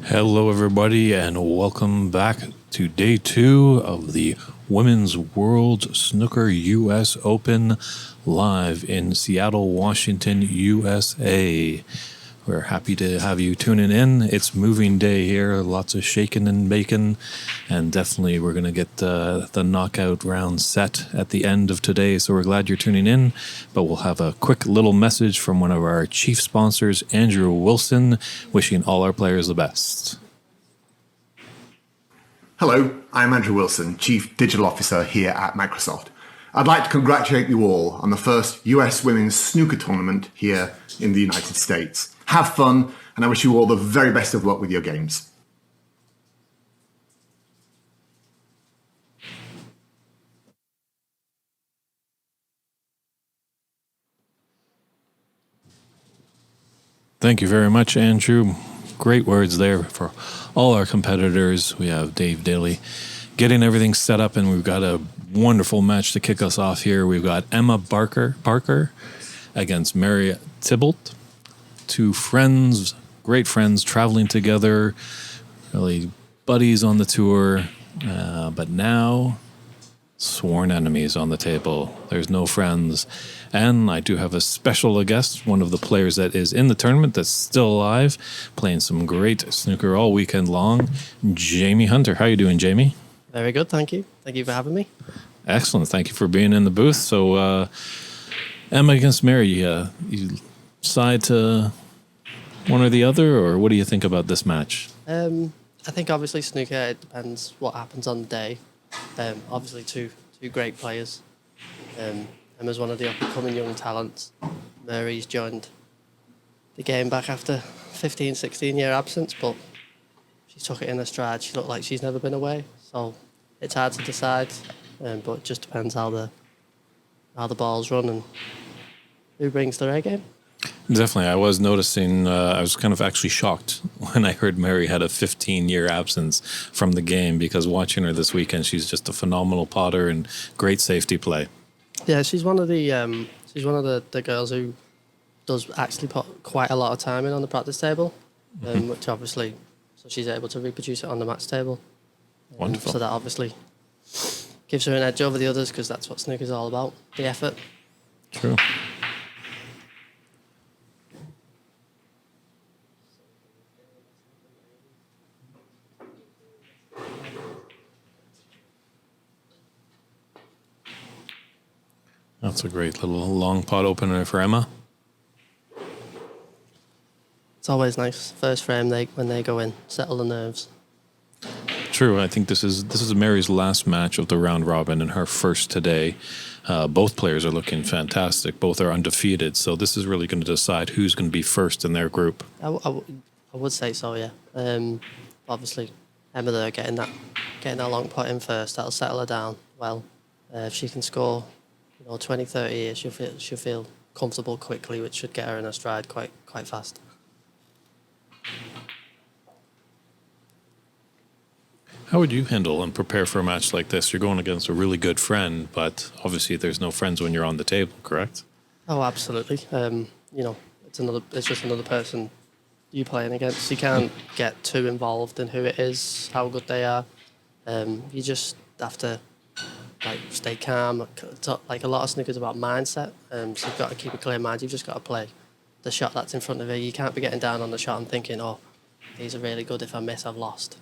Hello, everybody, and welcome back to day 2 of the Women's World Snooker U.S. Open live in Seattle, Washington, USA. We're happy to have you tuning in. It's moving day here, lots of shaking and baking, and definitely we're going to get the knockout round set at the end of today, so we're glad you're tuning in. But we'll have a quick little message from one of our chief sponsors, Andrew Wilson, wishing all our players the best. Hello, I'm Andrew Wilson, Chief Digital Officer here at Microsoft. I'd like to congratulate you all on the first US Women's Snooker Tournament here in the United States. Have fun, and I wish you all the very best of luck with your games. Thank you very much, Andrew. Great words there for all our competitors. We have Daly getting everything set up, and we've got a wonderful match to kick us off here. We've got Emma Parker against Mary Tybalt. Two friends, great friends, traveling together, really buddies on the tour, but now sworn enemies on the table. There's no friends. And I do have a special guest, one of the players that is in the tournament that's still alive, playing some great snooker all weekend long, Jamie Hunter. How you doing, Jamie? Very good, thank you. Thank you for having me. Excellent. Thank you for being in the booth. So, Emma against Mary, you side to one or the other, or what do you think about this match? I think obviously snooker, it depends what happens on the day. Obviously two great players. Emma's one of the up-and-coming young talents. Mary's joined the game back after 15, 16-year absence, but she took it in her stride. She looked like she's never been away, so it's hard to decide, but it just depends how the balls run and who brings their A game. Definitely. I was noticing, I was kind of actually shocked when I heard Mary had a 15-year absence from the game, because watching her this weekend, she's just a phenomenal potter and great safety play. Yeah, she's one of the girls who does actually put quite a lot of time in on the practice table, which obviously, so she's able to reproduce it on the match table. Wonderful. So that obviously gives her an edge over the others, because that's what snooker's all about, the effort. True. That's a great little long pot opener for Emma. It's always nice. First frame, when they go in, settle the nerves. True. I think this is Mary's last match of the round robin and her first today. Both players are looking fantastic. Both are undefeated. So this is really going to decide who's going to be first in their group. I would say so, yeah. Obviously, Emma there getting that long pot in first, that'll settle her down well. If she can score 20, 30 years, she'll feel comfortable quickly, which should get her in her stride quite fast. How would you handle and prepare for a match like this? You're going against a really good friend, but obviously there's no friends when you're on the table, correct? Oh, absolutely. It's just another person you're playing against. You can't get too involved in who it is, how good they are. You just have to stay calm. Like a lot of snooker's about mindset, so you've got to keep a clear mind. You've just got to play the shot that's in front of you. You can't be getting down on the shot and thinking, oh, these are really good, if I miss, I've lost.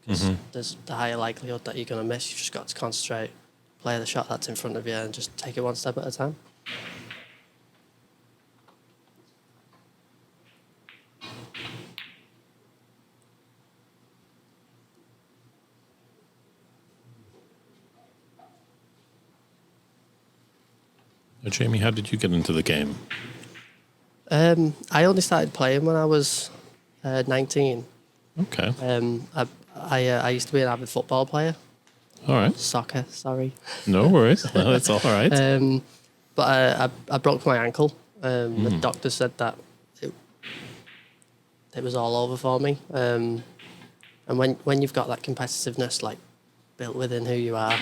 Because there's the higher likelihood that you're going to miss. You've just got to concentrate, play the shot that's in front of you, and just take it one step at a time. Jamie, how did you get into the game? I only started playing when I was 19. Okay. I used to be an avid football player. All right. Soccer, sorry. No worries. No, it's all right. But I broke my ankle. The doctor said that it was all over for me. And when you've got that competitiveness built within who you are,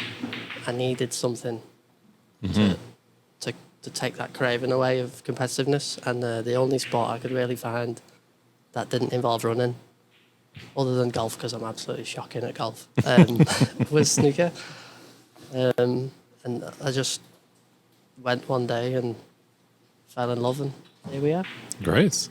I needed something to take that craving away of competitiveness. And the only sport I could really find that didn't involve running other than golf, because I'm absolutely shocking at golf, was snooker. And I just went one day and fell in love, and here we are. Great.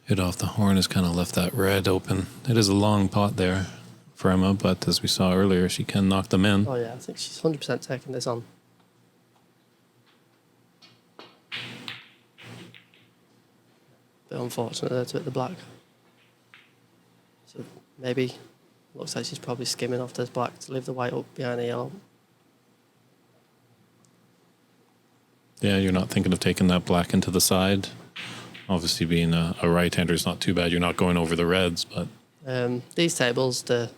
Hit off the horn has kind of left that red open. It is a long pot there for Emma, but as we saw earlier, she can knock them in. Oh yeah, I think she's 100% taking this on. Bit unfortunate there to hit the black. So maybe looks like she's probably skimming off this black to leave the white up behind the yellow. Yeah, you're not thinking of taking that black into the side. Obviously, being a right-hander is not too bad. You're not going over the reds, but these tables, the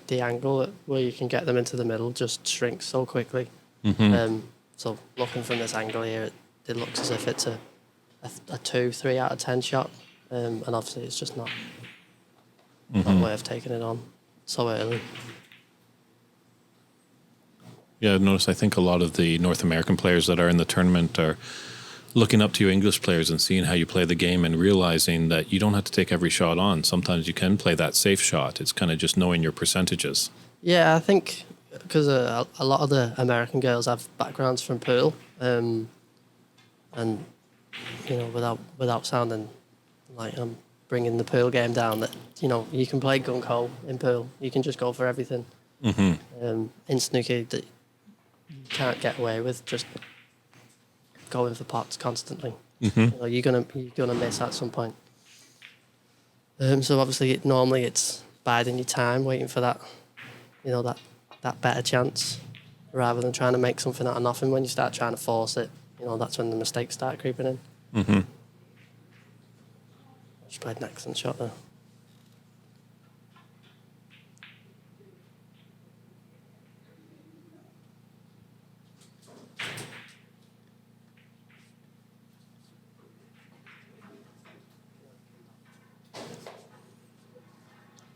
angle where you can get them into the middle just shrinks so quickly. So looking from this angle here, it looks as if it's a 2, 3 out of 10 shot, and obviously it's just not worth taking it on so early. yeah, notice I think a lot of the North American players that are in the tournament are looking up to you English players and seeing how you play the game and realizing that you don't have to take every shot on. Sometimes you can play that safe shot. It's kind of just knowing your percentages. Yeah, I think because a lot of the American girls have backgrounds from pool, and you know, without sounding like I'm bringing the pool game down, that you know you can play gung ho in pool. You can just go for everything. In snooker, that you can't get away with just going for pots constantly. You know, you're gonna miss at some point. So obviously, normally it's biding your time, waiting for that, you know, that better chance, rather than trying to make something out of nothing. When you start trying to force it, you know, that's when the mistakes start creeping in. She played an excellent shot there.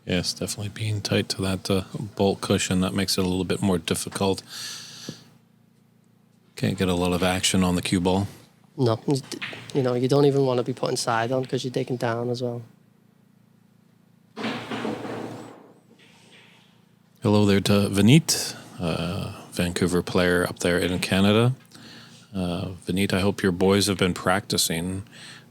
Yes, definitely being tight to that bolt cushion, that makes it a little bit more difficult. Can't get a lot of action on the cue ball. No, you know, you don't even want to be putting side on because you're digging down as well. Hello there to Vineet, Vancouver player up there in Canada. Vineet, I hope your boys have been practicing,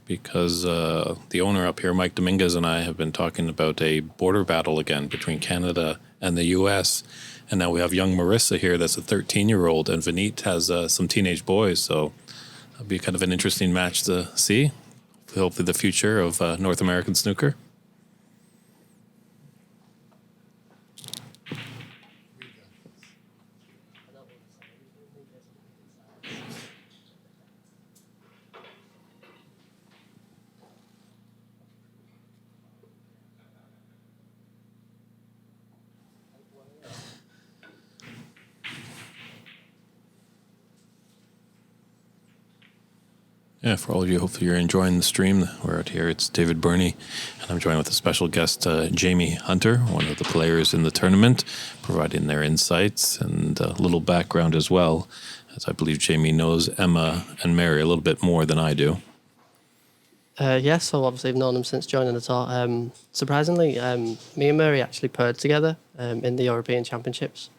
because the owner up here, Mike Dominguez, and I have been talking about a border battle again between Canada and the U.S., and now we have young Marissa here that's a 13-year-old, and Vineet has some teenage boys, so it'll be kind of an interesting match to see. Hopefully the future of North American snooker. Yeah, for all of you, hopefully you're enjoying the stream. We're out here. It's David Burney, and I'm joined with a special guest, Jamie Hunter, one of the players in the tournament, providing their insights and a little background as well, as I believe Jamie knows Emma and Mary a little bit more than I do. Yeah, so obviously I've known them since joining the tour. Surprisingly, me and Mary actually paired together in the European Championships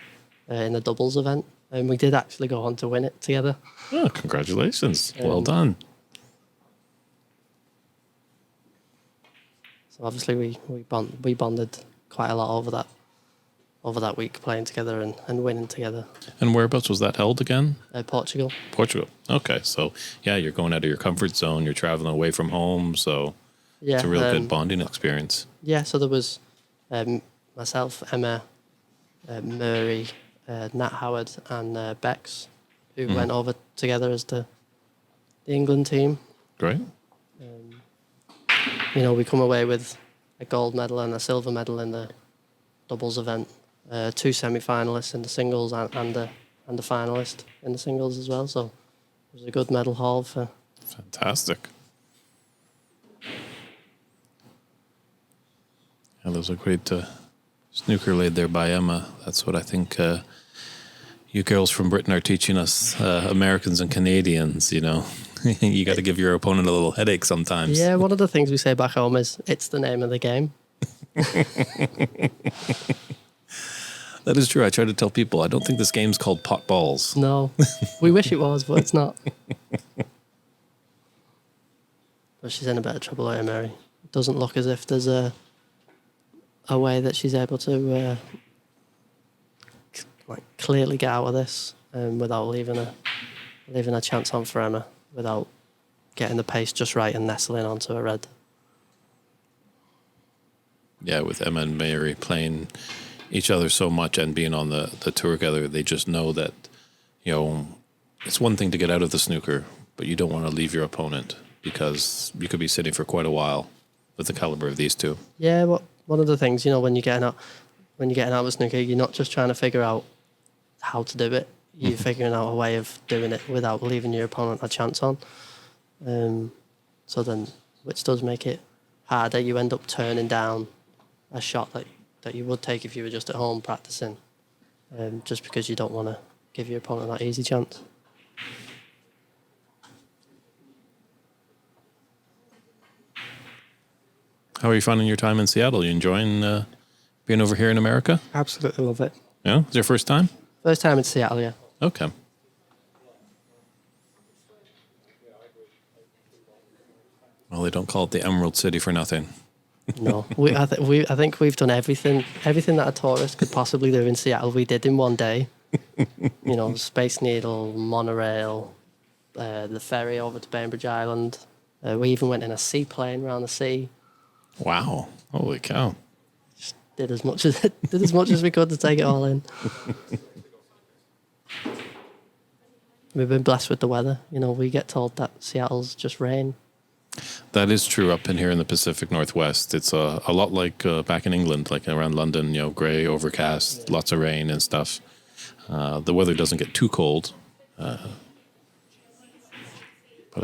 in the doubles event, and we did actually go on to win it together. Oh, congratulations. Well done. So obviously we bonded quite a lot over that week, playing together and winning together. And whereabouts was that held again? Portugal. Portugal. Okay, so yeah, you're going out of your comfort zone. You're traveling away from home, so Yeah, it's a real good bonding experience. Yeah, so there was myself, Emma, Murray, Nat Howard, and Bex, who went over together as the England team. Great. You know, we come away with a gold medal and a silver medal in the doubles event, 2 semi-finalists in the singles and and a finalist in the singles as well. So it was a good medal haul for. Fantastic. Yeah, those are great snooker laid there by Emma. That's what I think you girls from Britain are teaching us, Americans and Canadians, you know. You got to give your opponent a little headache sometimes. Yeah, one of the things we say back home is, it's the name of the game. That is true. I try to tell people, I don't think this game's called pot balls. No, we wish it was, but it's not. But she's in a bit of trouble here, Mary. It doesn't look as if there's a way that she's able to clearly get out of this without leaving a chance on for Emma, without getting the pace just right and nestling onto a red. Yeah, with Emma and Mary playing each other so much and being on the tour together, they just know that, you know, it's one thing to get out of the snooker, but you don't want to leave your opponent, because you could be sitting for quite a while with the caliber of these two. Yeah, well, one of the things, you know, when you're getting out of snooker, you're not just trying to figure out how to do it. You're figuring out a way of doing it without leaving your opponent a chance on. So then, which does make it harder. You end up turning down a shot that you would take if you were just at home practicing, just because you don't want to give your opponent that easy chance. How are you finding your time in Seattle? You enjoying being over here in America? Absolutely love it. Yeah? Is it your first time? First time in Seattle, yeah. Okay. Well, they don't call it the Emerald City for nothing. No, I think we've done everything that a tourist could possibly do in Seattle. We did in one day. You know, Space Needle, monorail, the ferry over to Bainbridge Island. We even went in a seaplane around the sea. Wow! Holy cow! Just did as much as we could to take it all in. We've been blessed with the weather. You know, we get told that Seattle's just rain. That is true up in here in the Pacific Northwest. It's a lot like back in England, like around London, you know, grey, overcast, lots of rain and stuff. The weather doesn't get too cold. But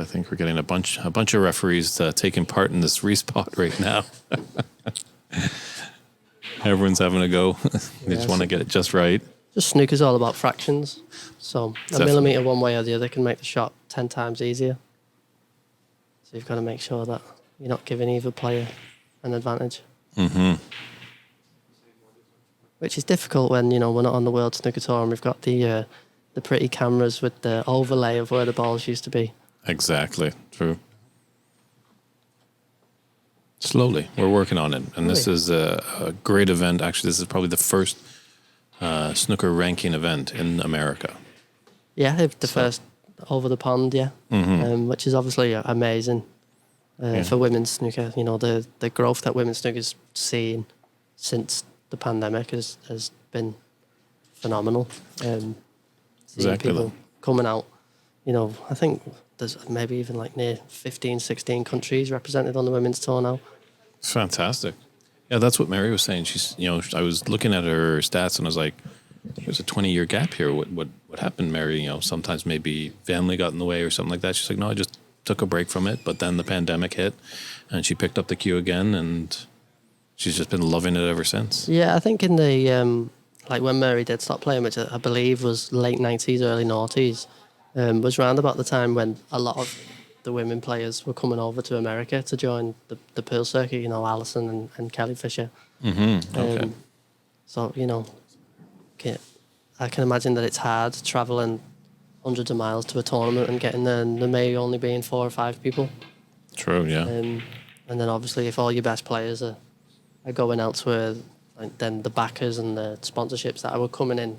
I think we're getting a bunch of referees taking part in this respot right now. Everyone's having a go. They just want to get it just right. Just snooker's all about fractions. So a millimetre one way or the other can make the shot 10 times easier. So you've got to make sure that you're not giving either player an advantage. Mm-hmm. Which is difficult when, you know, we're not on the World Snooker Tour and we've got the pretty cameras with the overlay of where the balls used to be. Exactly. True. Slowly. We're working on it. And this is a great event. Actually, this is probably the first snooker ranking event in America. Yeah, the first over the pond, yeah. Mm-hmm. Which is obviously amazing for women's snooker. You know, the growth that women's snooker's seen since the pandemic has been phenomenal. Seeing Exactly. people coming out, you know, I think there's maybe even like near 15, 16 countries represented on the women's tour now. It's fantastic. Yeah, that's what Mary was saying. She's, you know, I was looking at her stats and I was like, there's a 20-year gap here. What happened, Mary? You know, sometimes maybe family got in the way or something like that. She's like, no, I just took a break from it. But then the pandemic hit and she picked up the cue again and she's just been loving it ever since. Yeah, I think in the, like when Mary did stop playing, which I believe was late 90s, early 90s, was round about the time when a lot of the women players were coming over to America to join the pool circuit, you know, Alison and Kelly Fisher. Mm-hmm. Okay. So, you know, I can imagine that it's hard travelling hundreds of miles to a tournament and getting there, and there may only being 4 or 5 people. True, yeah. And then obviously if all your best players are going elsewhere, then the backers and the sponsorships that were coming in,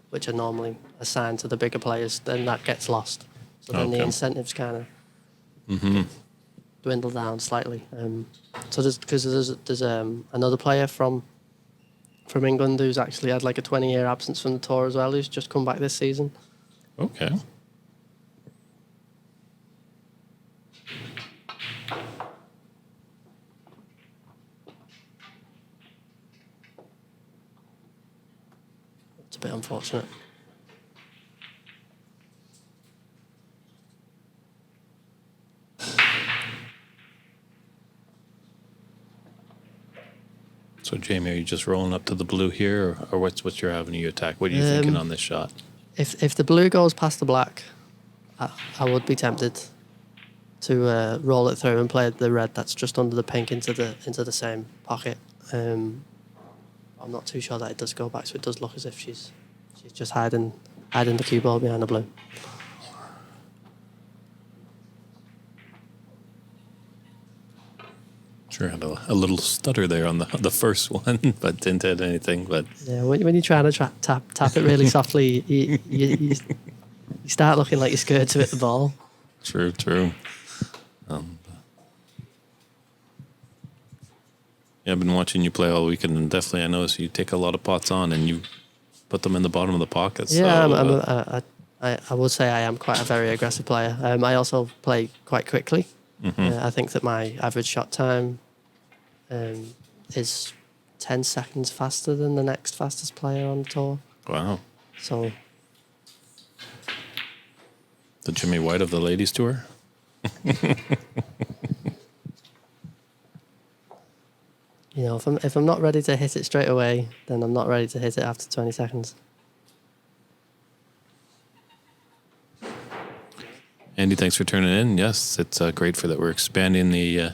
which are normally assigned to the bigger players, then that gets lost. So then the incentives kind of dwindle down slightly. So there's another player from England who's actually had like a 20-year absence from the tour as well, who's just come back this season. Okay. It's a bit unfortunate. So, Jamie, are you just rolling up to the blue here, or what's your avenue you attack? What are you thinking on this shot? If the blue goes past the black, I would be tempted to roll it through and play the red that's just under the pink into the same pocket. I'm not too sure that it does go back, so it does look as if she's just hiding the cue ball behind the blue. Sure, had a little stutter there on the first one, but didn't hit anything. But yeah, when you're trying to tap it really softly, you start looking like you're scared to hit the ball. True. Yeah, I've been watching you play all weekend, and definitely I notice you take a lot of pots on and you put them in the bottom of the pocket. Yeah, so, I would say I am quite a very aggressive player. I also play quite quickly. I think that my average shot time is 10 seconds faster than the next fastest player on the tour. Wow. So The Jimmy White of the ladies tour? you know, if I'm not ready to hit it straight away, then I'm not ready to hit it after 20 seconds. Andy, thanks for turning in. Yes, it's great for that. We're expanding the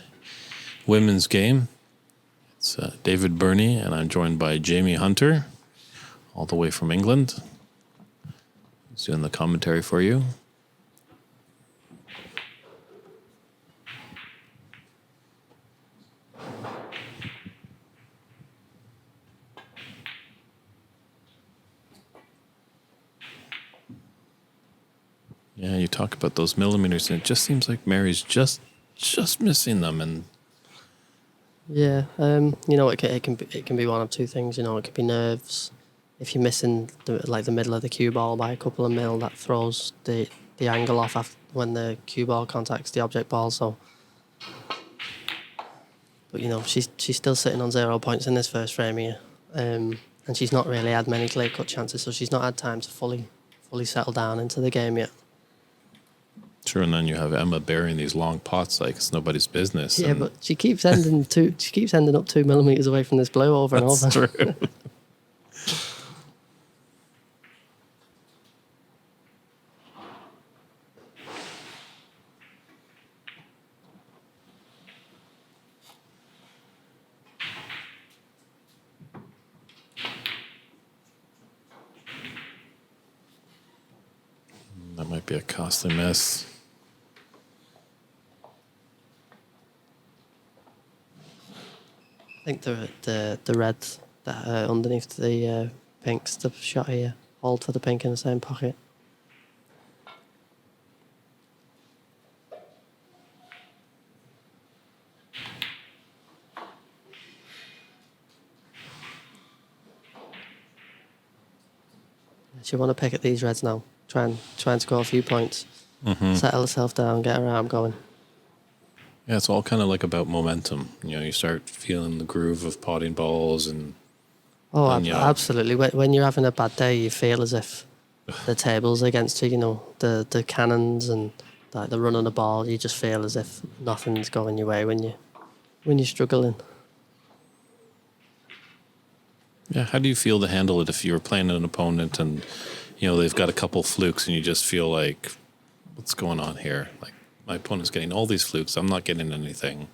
women's game. It's David Burney, and I'm joined by Jamie Hunter, all the way from England. He's doing the commentary for you. Yeah, you talk about those millimeters, and it just seems like Mary's just missing them. And Yeah, you know, it can be one of two things. You know, it could be nerves. If you're missing the middle of the cue ball by a couple of mil, that throws the angle off after, when the cue ball contacts the object ball. So, but you know, she's still sitting on 0 points in this first frame here, and she's not really had many clear cut chances. So she's not had time to fully settle down into the game yet. sure, and then you have Emma burying these long pots like it's nobody's business. Yeah, and but she keeps ending up 2 millimeters away from this blue over and over. that's true. That might be a costly miss. I think the red that underneath the pink's the shot here. Hold for the pink in the same pocket. She want to pick at these reds now. Try and score a few points. Settle herself down, get her arm going. Yeah, it's all kind of like about momentum. You know, you start feeling the groove of potting balls and Absolutely. When you're having a bad day, you feel as if the table's against you. You know, the cannons and like the run on the ball. You just feel as if nothing's going your way when you're struggling. yeah. How do you feel to handle it if you're playing an opponent and you know they've got a couple flukes and you just feel like, what's going on here? Like my opponent's getting all these flukes, I'm not getting anything.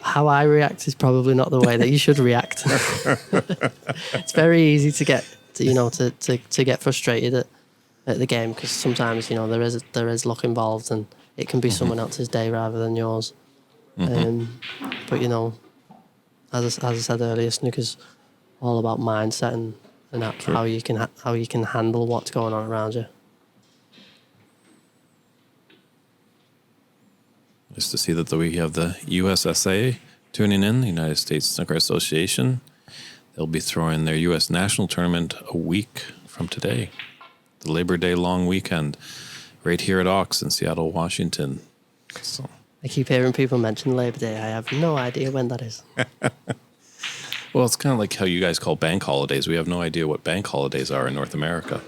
How I react is probably not the way that you should react. It's very easy to get to get frustrated at the game because sometimes there is luck involved and it can be someone else's day rather than yours. But you know, as I said earlier, snooker's all about mindset and how you can handle what's going on around you. Nice to see that we have the USSA tuning in, the United States Snooker Association. They'll be throwing their U.S. national tournament a week from today, the Labor Day long weekend, right here at Ox in Seattle, Washington. So, I keep hearing people mention Labor Day. I have no idea when that is. well, it's kind of like how you guys call bank holidays. We have no idea what bank holidays are in North America.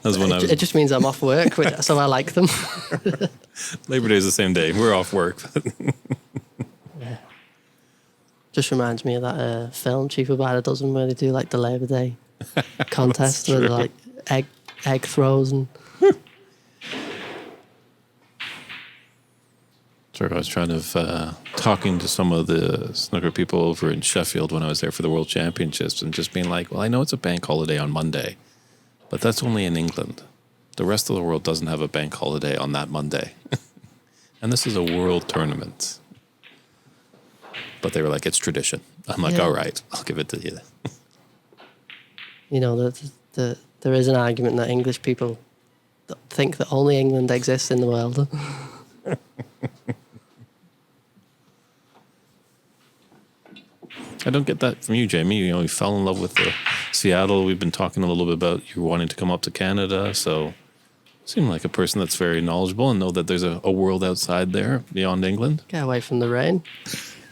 That's when It just means I'm off work, so I like them. Labor Day is the same day. We're off work. Yeah. Just reminds me of that film, Cheaper by the Dozen, where they do like the Labor Day contest with like egg throws and. Sure, I was trying to talking to some of the snooker people over in Sheffield when I was there for the World Championships, and just being like, "Well, I know it's a bank holiday on Monday, but that's only in England. The rest of the world doesn't have a bank holiday on that Monday, and this is a world tournament." But they were like, "It's tradition." I'm like, Yeah. "All right, I'll give it to you." You know, there is an argument that English people think that only England exists in the world. I don't get that from you, Jamie. You know, you fell in love with Seattle. We've been talking a little bit about you wanting to come up to Canada. So you seem like a person that's very knowledgeable and know that there's a world outside there beyond England. Get away from the rain.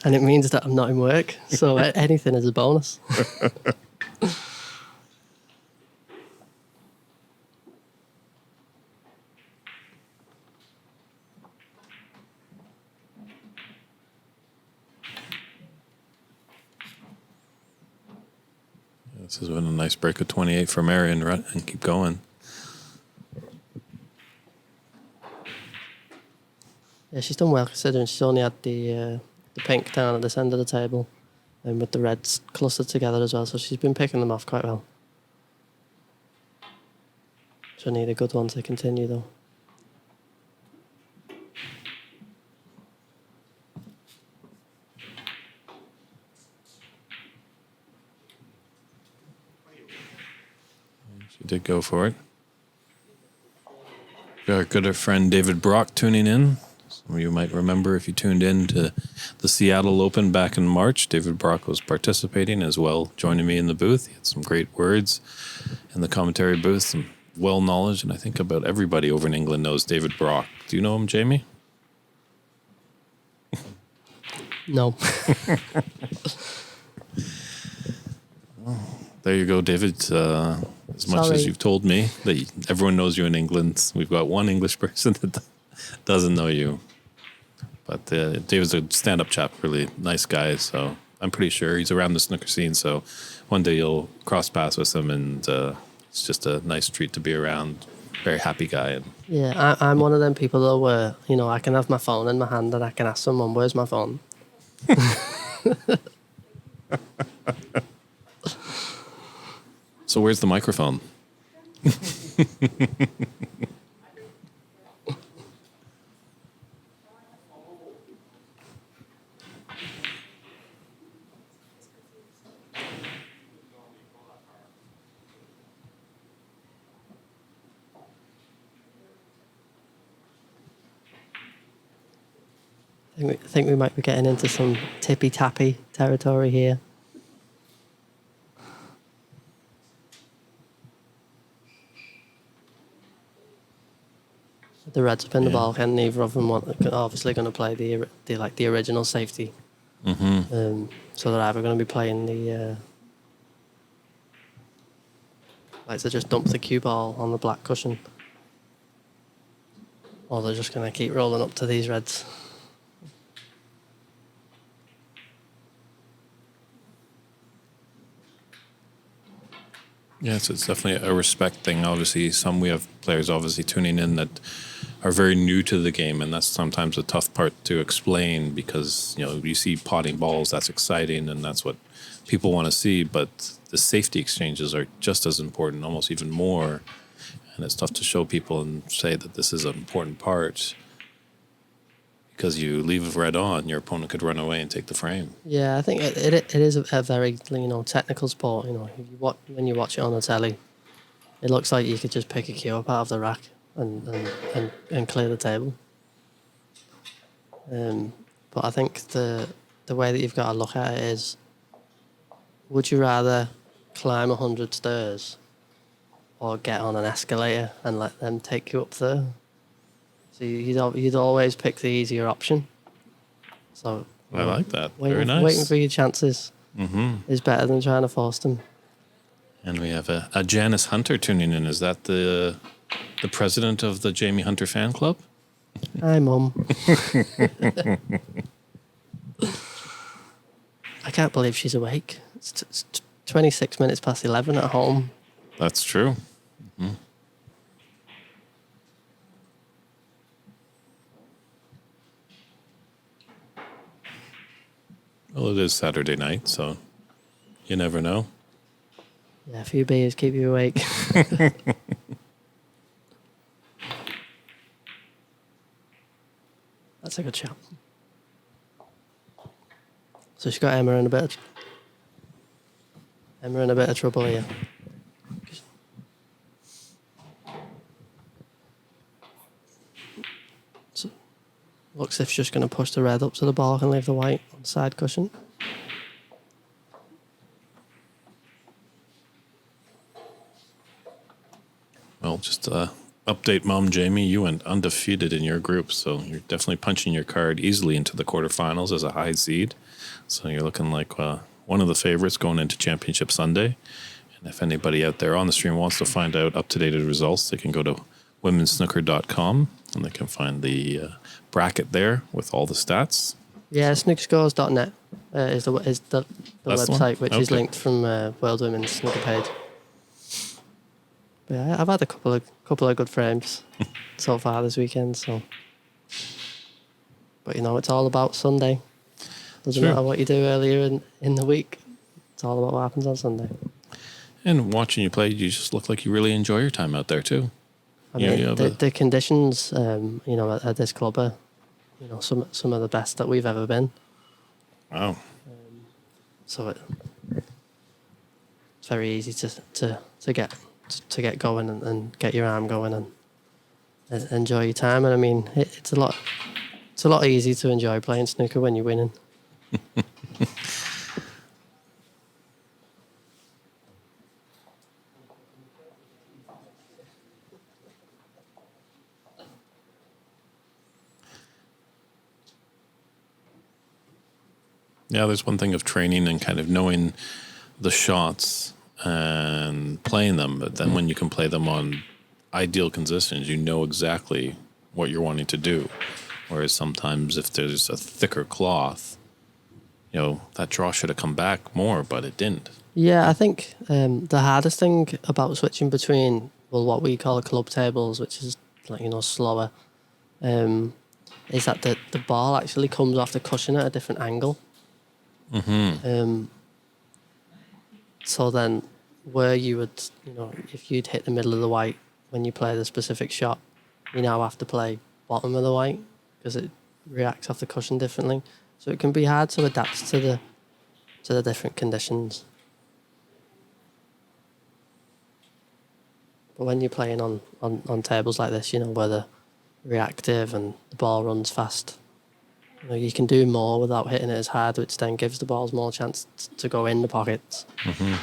And it means that I'm not in work. So anything is a bonus. This has been a nice break of 28 for Marion, and keep going. Yeah, she's done well considering she's only had the pink down at this end of the table and with the reds clustered together as well. So she's been picking them off quite well. She'll need a good one to continue though. She did go for it. Our good friend David Brock tuning in. Some of you might remember if you tuned in to the Seattle Open back in March. David Brock was participating as well, joining me in the booth. He had some great words in the commentary booth, some well knowledge, and I think about everybody over in England knows David Brock. Do you know him, Jamie? No. There you go, David. As much as you've told me that everyone knows you in England, we've got one English person that doesn't know you. But David's a stand-up chap, really nice guy. So I'm pretty sure he's around the snooker scene. So one day you'll cross paths with him, and it's just a nice treat to be around. Very happy guy. And Yeah, I'm one of them people though where, you know, I can have my phone in my hand and I can ask someone, where's my phone? So where's the microphone? I think we might be getting into some tippy-tappy territory here. The Reds up in the ball, and neither of them obviously going to play the original safety. Mm-hmm. So they're either going to be playing the like they just dump the cue ball on the black cushion, or they're just going to keep rolling up to these Reds. Yes, it's definitely a respect thing. Obviously, we have players obviously tuning in that are very new to the game, and that's sometimes a tough part to explain because, you know, you see potting balls, that's exciting, and that's what people want to see, but the safety exchanges are just as important, almost even more, and it's tough to show people and say that this is an important part because you leave red on, your opponent could run away and take the frame. Yeah, I think it is a very, you know, technical sport. You know, when you watch it on the telly, it looks like you could just pick a cue up out of the rack and clear the table. But I think the way that you've got to look at it is, would you rather climb 100 stairs or get on an escalator and let them take you up there? So you'd always pick the easier option. So I like that. Very nice. Waiting for your chances Mm-hmm. is better than trying to force them. And we have a Janice Hunter tuning in. Is that the president of the Jamie Hunter fan club? Hi, Mum. I can't believe she's awake. It's 26 minutes past 11 at home. That's true. Mm-hmm. Well, it is Saturday night, so you never know. Yeah, a few beers keep you awake. That's a good shot. So she's got Emma in a bit of trouble here. So, looks as if she's just going to push the red up to the ball and leave the white on the side cushion. Well, just update Mom Jamie. You went undefeated in your group, so you're definitely punching your card easily into the quarterfinals as a high seed. So you're looking like one of the favorites going into Championship Sunday. And if anybody out there on the stream wants to find out up-to-date results, they can go to womensnooker.com and they can find the bracket there with all the stats. Yeah, snookerscores.net is the website, which is linked from World Women's Snooker page. But yeah, I've had a couple of good frames so far this weekend. So, but it's all about Sunday. Doesn't matter what you do earlier in the week. It's all about what happens on Sunday. And watching you play, you just look like you really enjoy your time out there too. I mean, the conditions, at this club are, some of the best that we've ever been. Wow. So it's very easy to get going and get your arm going and enjoy your time. And I mean, it's a lot easier to enjoy playing snooker when you're winning. Yeah, there's one thing of training and kind of knowing the shots and playing them, but then when you can play them on ideal conditions, you know exactly what you're wanting to do. Whereas sometimes if there's a thicker cloth, that draw should have come back more, but it didn't. Yeah, I think the hardest thing about switching between, what we call club tables, which is slower, is that the ball actually comes off the cushion at a different angle. Mm-hmm. So then where you would, if you'd hit the middle of the white when you play the specific shot, you now have to play bottom of the white because it reacts off the cushion differently. So it can be hard to adapt to the different conditions. But when you're playing on tables like this, where they're reactive and the ball runs fast, you can do more without hitting it as hard, which then gives the balls more chance to go in the pockets. Mm-hmm.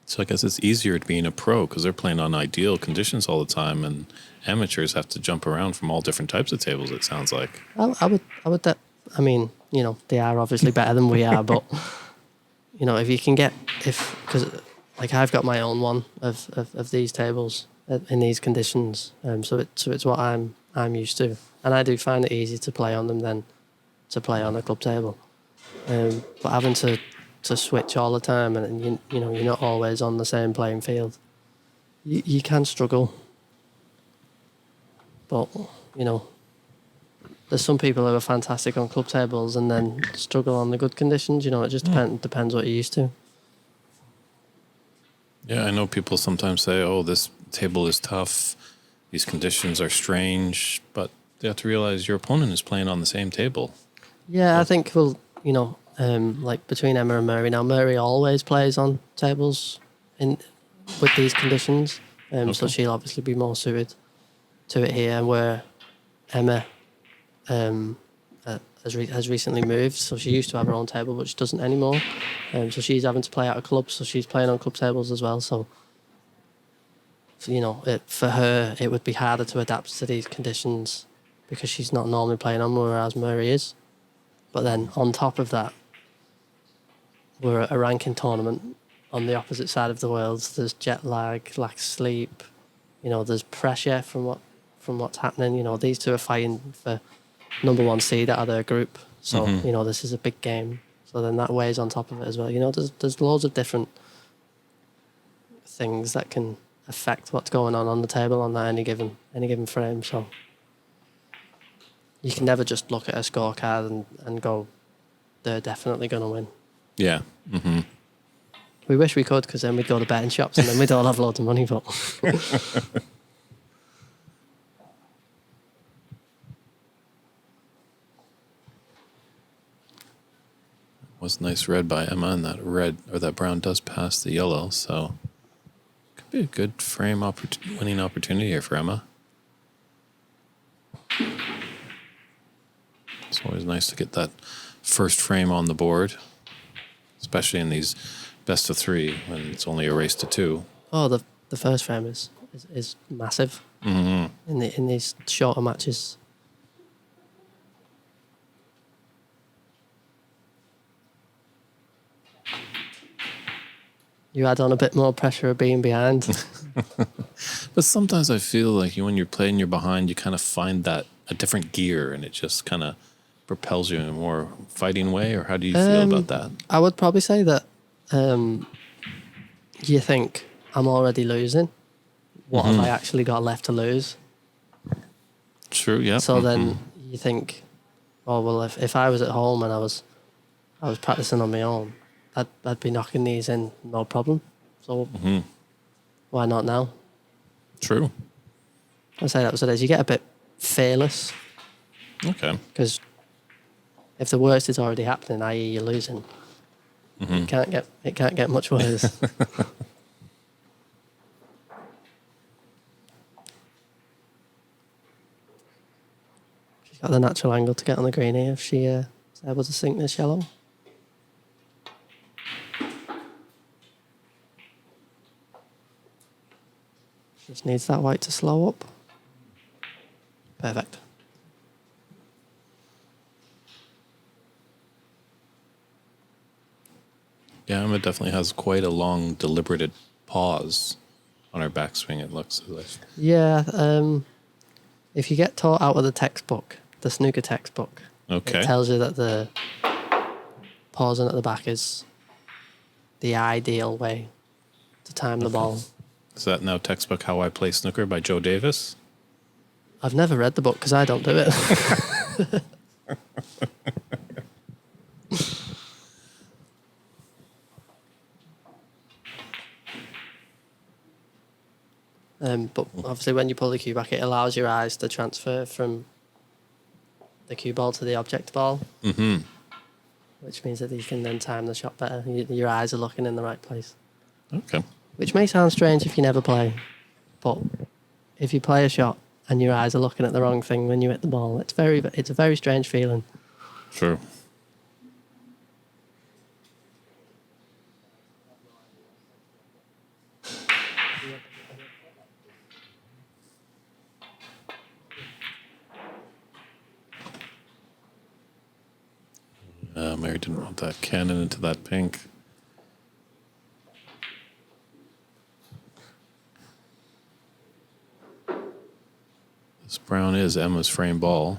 So I guess it's easier being a pro because they're playing on ideal conditions all the time, and amateurs have to jump around from all different types of tables. It sounds like. I mean, they are obviously better than we are, but if you can because I've got my own one of these tables in these conditions, so it's what I'm used to, and I do find it easy to play on them than to play on a club table. But having to switch all the time, and you're not always on the same playing field, you can struggle. But there's some people who are fantastic on club tables and then struggle on the good conditions. It just depends what you're used to. Yeah, I know people sometimes say, "Oh, this table is tough. These conditions are strange," but they have to realize your opponent is playing on the same table. Yeah, I think between Emma and Murray now, Murray always plays on tables with these conditions, so she'll obviously be more suited to it here. Where Emma has recently moved, so she used to have her own table, but she doesn't anymore. So she's having to play out of clubs, so she's playing on club tables as well. So for her, it would be harder to adapt to these conditions because she's not normally playing on, whereas Murray is. But then on top of that, we're at a ranking tournament, on the opposite side of the world. There's jet lag, lack of sleep. There's pressure from what's happening. These two are fighting for number 1 seed out of their group. So, this is a big game. So then that weighs on top of it as well. There's loads of different things that can affect what's going on the table on that any given frame. So you can never just look at a scorecard and go, they're definitely going to win. Yeah. Mm-hmm. We wish we could, because then we'd go to betting shops and then we'd all have loads of money. But Was nice red by Emma, and that brown does pass the yellow, so could be a good frame winning opportunity here for Emma. It's always nice to get that first frame on the board, especially in these best of 3 when it's only a race to 2. Oh, the first frame is massive in these shorter matches. You add on a bit more pressure of being behind. But sometimes I feel like when you're playing, you're behind, you kind of find that a different gear, and it just kind of propels you in a more fighting way. Or how do you feel about that? I would probably say that you think, I'm already losing. What have I actually got left to lose? True, yeah. So then you think, oh, well, if I was at home and I was practicing on my own, I'd be knocking these in, no problem. So why not now? True. I say that was it is. You get a bit fearless. Okay. Because if the worst is already happening, i.e. you're losing, it can't get much worse. She's got the natural angle to get on the green here if she is able to sink this yellow. Just needs that white to slow up. Perfect. Yeah, Emma definitely has quite a long, deliberated pause on her backswing, it looks as if. Yeah, if you get taught out of the textbook, the snooker textbook, Okay. it tells you that the pausing at the back is the ideal way to time the ball. Is that now textbook How I Play Snooker by Joe Davis? I've never read the book because I don't do it. But obviously when you pull the cue back, it allows your eyes to transfer from the cue ball to the object ball, which means that you can then time the shot better. Your eyes are looking in the right place. Okay. Which may sound strange if you never play, but if you play a shot and your eyes are looking at the wrong thing when you hit the ball, it's a very strange feeling. True. Mary didn't want that cannon into that pink. This brown is Emma's frame ball.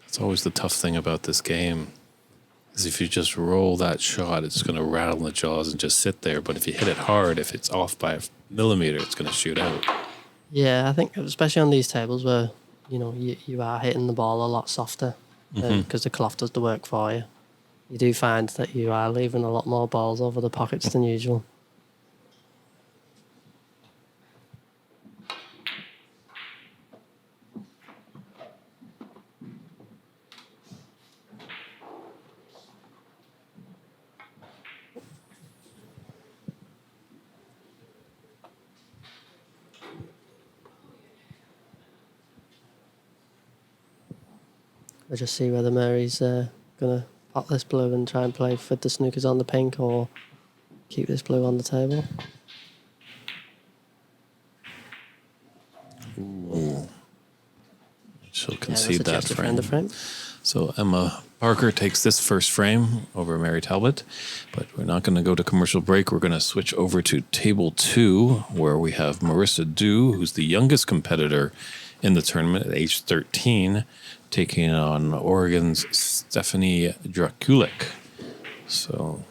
That's always the tough thing about this game, is if you just roll that shot, it's going to rattle the jaws and just sit there. But if you hit it hard, if it's off by a millimeter, it's going to shoot out. Yeah, I think especially on these tables where you are hitting the ball a lot softer because the cloth does the work for you. You do find that you are leaving a lot more balls over the pockets than usual. I just see whether Mary's going to pot this blue and try and play for the snookers on the pink or keep this blue on the table. Ooh. She'll concede that frame. So Emma Barker takes this first frame over Mary Talbot, but we're not going to go to commercial break. We're going to switch over to table 2, where we have Marissa Dew, who's the youngest competitor in the tournament at age 13, taking on Oregon's Stephanie Drakulik. So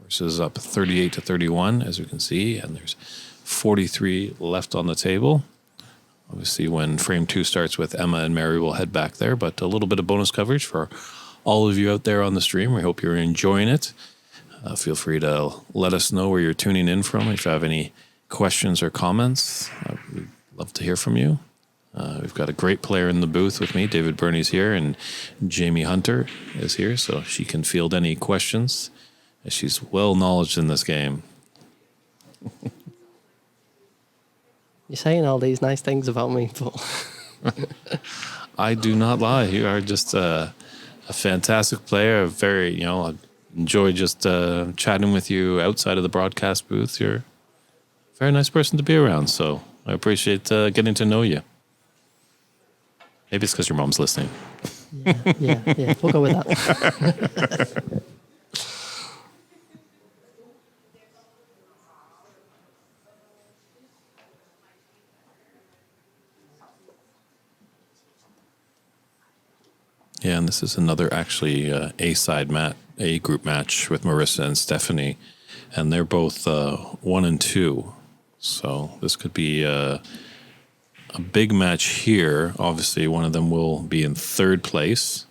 Marissa's up 38-31, as you can see, and there's 43 left on the table. Obviously, when frame 2 starts with Emma and Mary, we'll head back there, but a little bit of bonus coverage for all of you out there on the stream. We hope you're enjoying it. Feel free to let us know where you're tuning in from. If you have any questions or comments, we'd love to hear from you. We've got a great player in the booth with me. David Burney's here, and Jamie Hunter is here, so she can field any questions, as she's well knowledgeable in this game. You're saying all these nice things about me, but I do not lie. You are just a fantastic player. I enjoy just chatting with you outside of the broadcast booth. You're a very nice person to be around, so I appreciate getting to know you. Maybe it's because your mom's listening. Yeah. We'll go with that. Yeah, and this is another actually A group match with Marissa and Stephanie, and they're both 1 and 2. So this could be a big match here. Obviously, one of them will be in 3rd place,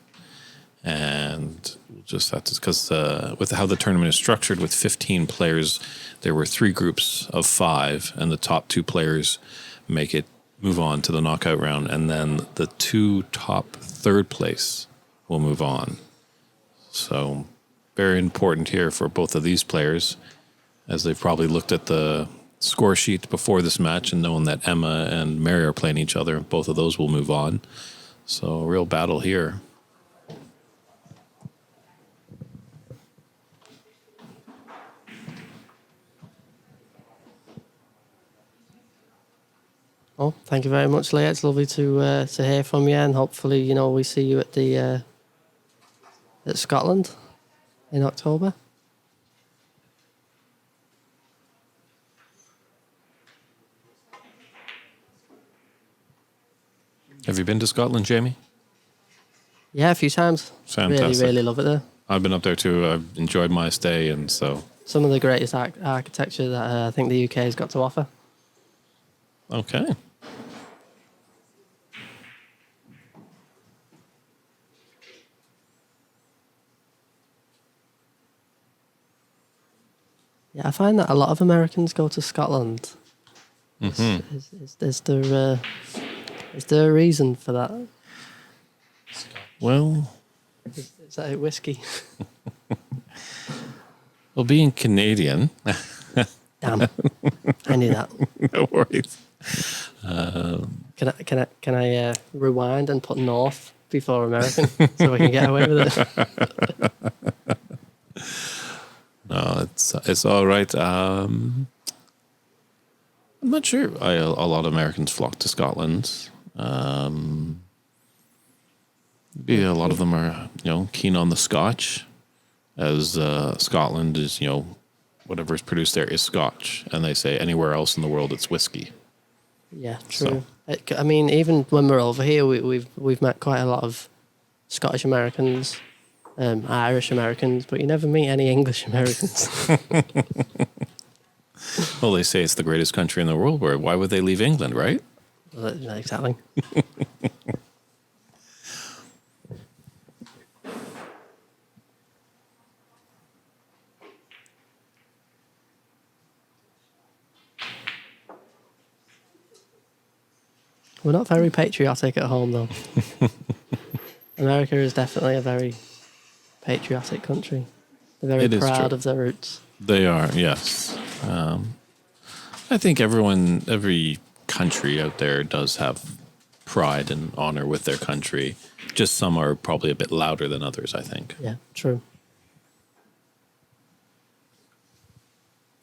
and we'll just have to, because with how the tournament is structured with 15 players, there were 3 groups of 5, and the top 2 players move on to the knockout round, and then the 2 top 3rd place will move on. So very important here for both of these players, as they've probably looked at the score sheet before this match and known that Emma and Mary are playing each other. Both of those will move on. So a real battle here. Oh, thank you very much, Leah. It's lovely to hear from you, and hopefully, we see you at the at Scotland in October. Have you been to Scotland, Jamie? Yeah, a few times. Fantastic. Really love it there. I've been up there too. I've enjoyed my stay, and so some of the greatest architecture that I think the UK has got to offer. Okay. Yeah, I find that a lot of Americans go to Scotland. Is there a reason for that? Well, is that a whiskey? Well, being Canadian. Damn, I knew that. No worries. Can I rewind and put North before American so we can get away with it? No, it's all right. I'm not sure. A lot of Americans flock to Scotland. Maybe a lot of them are, keen on the Scotch, as Scotland is, whatever is produced there is Scotch, and they say anywhere else in the world it's whiskey. Yeah, true. So. I mean, even when we're over here, we've met quite a lot of Scottish Americans, Irish Americans, but you never meet any English Americans. Well, they say it's the greatest country in the world. Why would they leave England, right? Well, exactly. We're not very patriotic at home, though. America is definitely a very patriotic country. They're very proud of their roots. They are, yes. I think every country out there does have pride and honor with their country. Just some are probably a bit louder than others, I think. Yeah, true.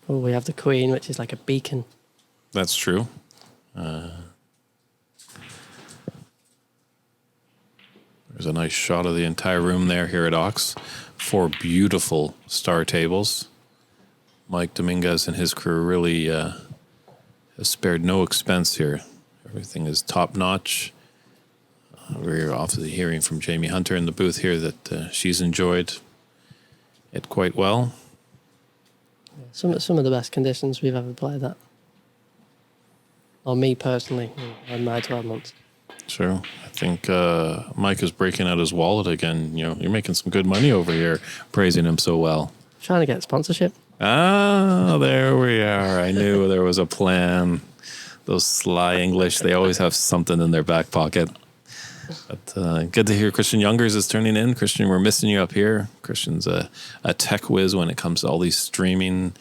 Oh, we have the Queen, which is like a beacon. That's true. There's a nice shot of the entire room there here at Ox. 4 beautiful star tables. Mike Dominguez and his crew really has spared no expense here. Everything is top notch. We're obviously hearing from Jamie Hunter in the booth here that she's enjoyed it quite well. Some of the best conditions we've ever played at. Or me personally, in my 12 months. Sure. I think Mike is breaking out his wallet again. You know, you're making some good money over here, praising him so well. Trying to get sponsorship. Ah, there we are. I knew there was a plan. Those sly English, they always have something in their back pocket. But good to hear Christian Youngers is turning in. Christian, we're missing you up here. Christian's a tech whiz when it comes to all these streaming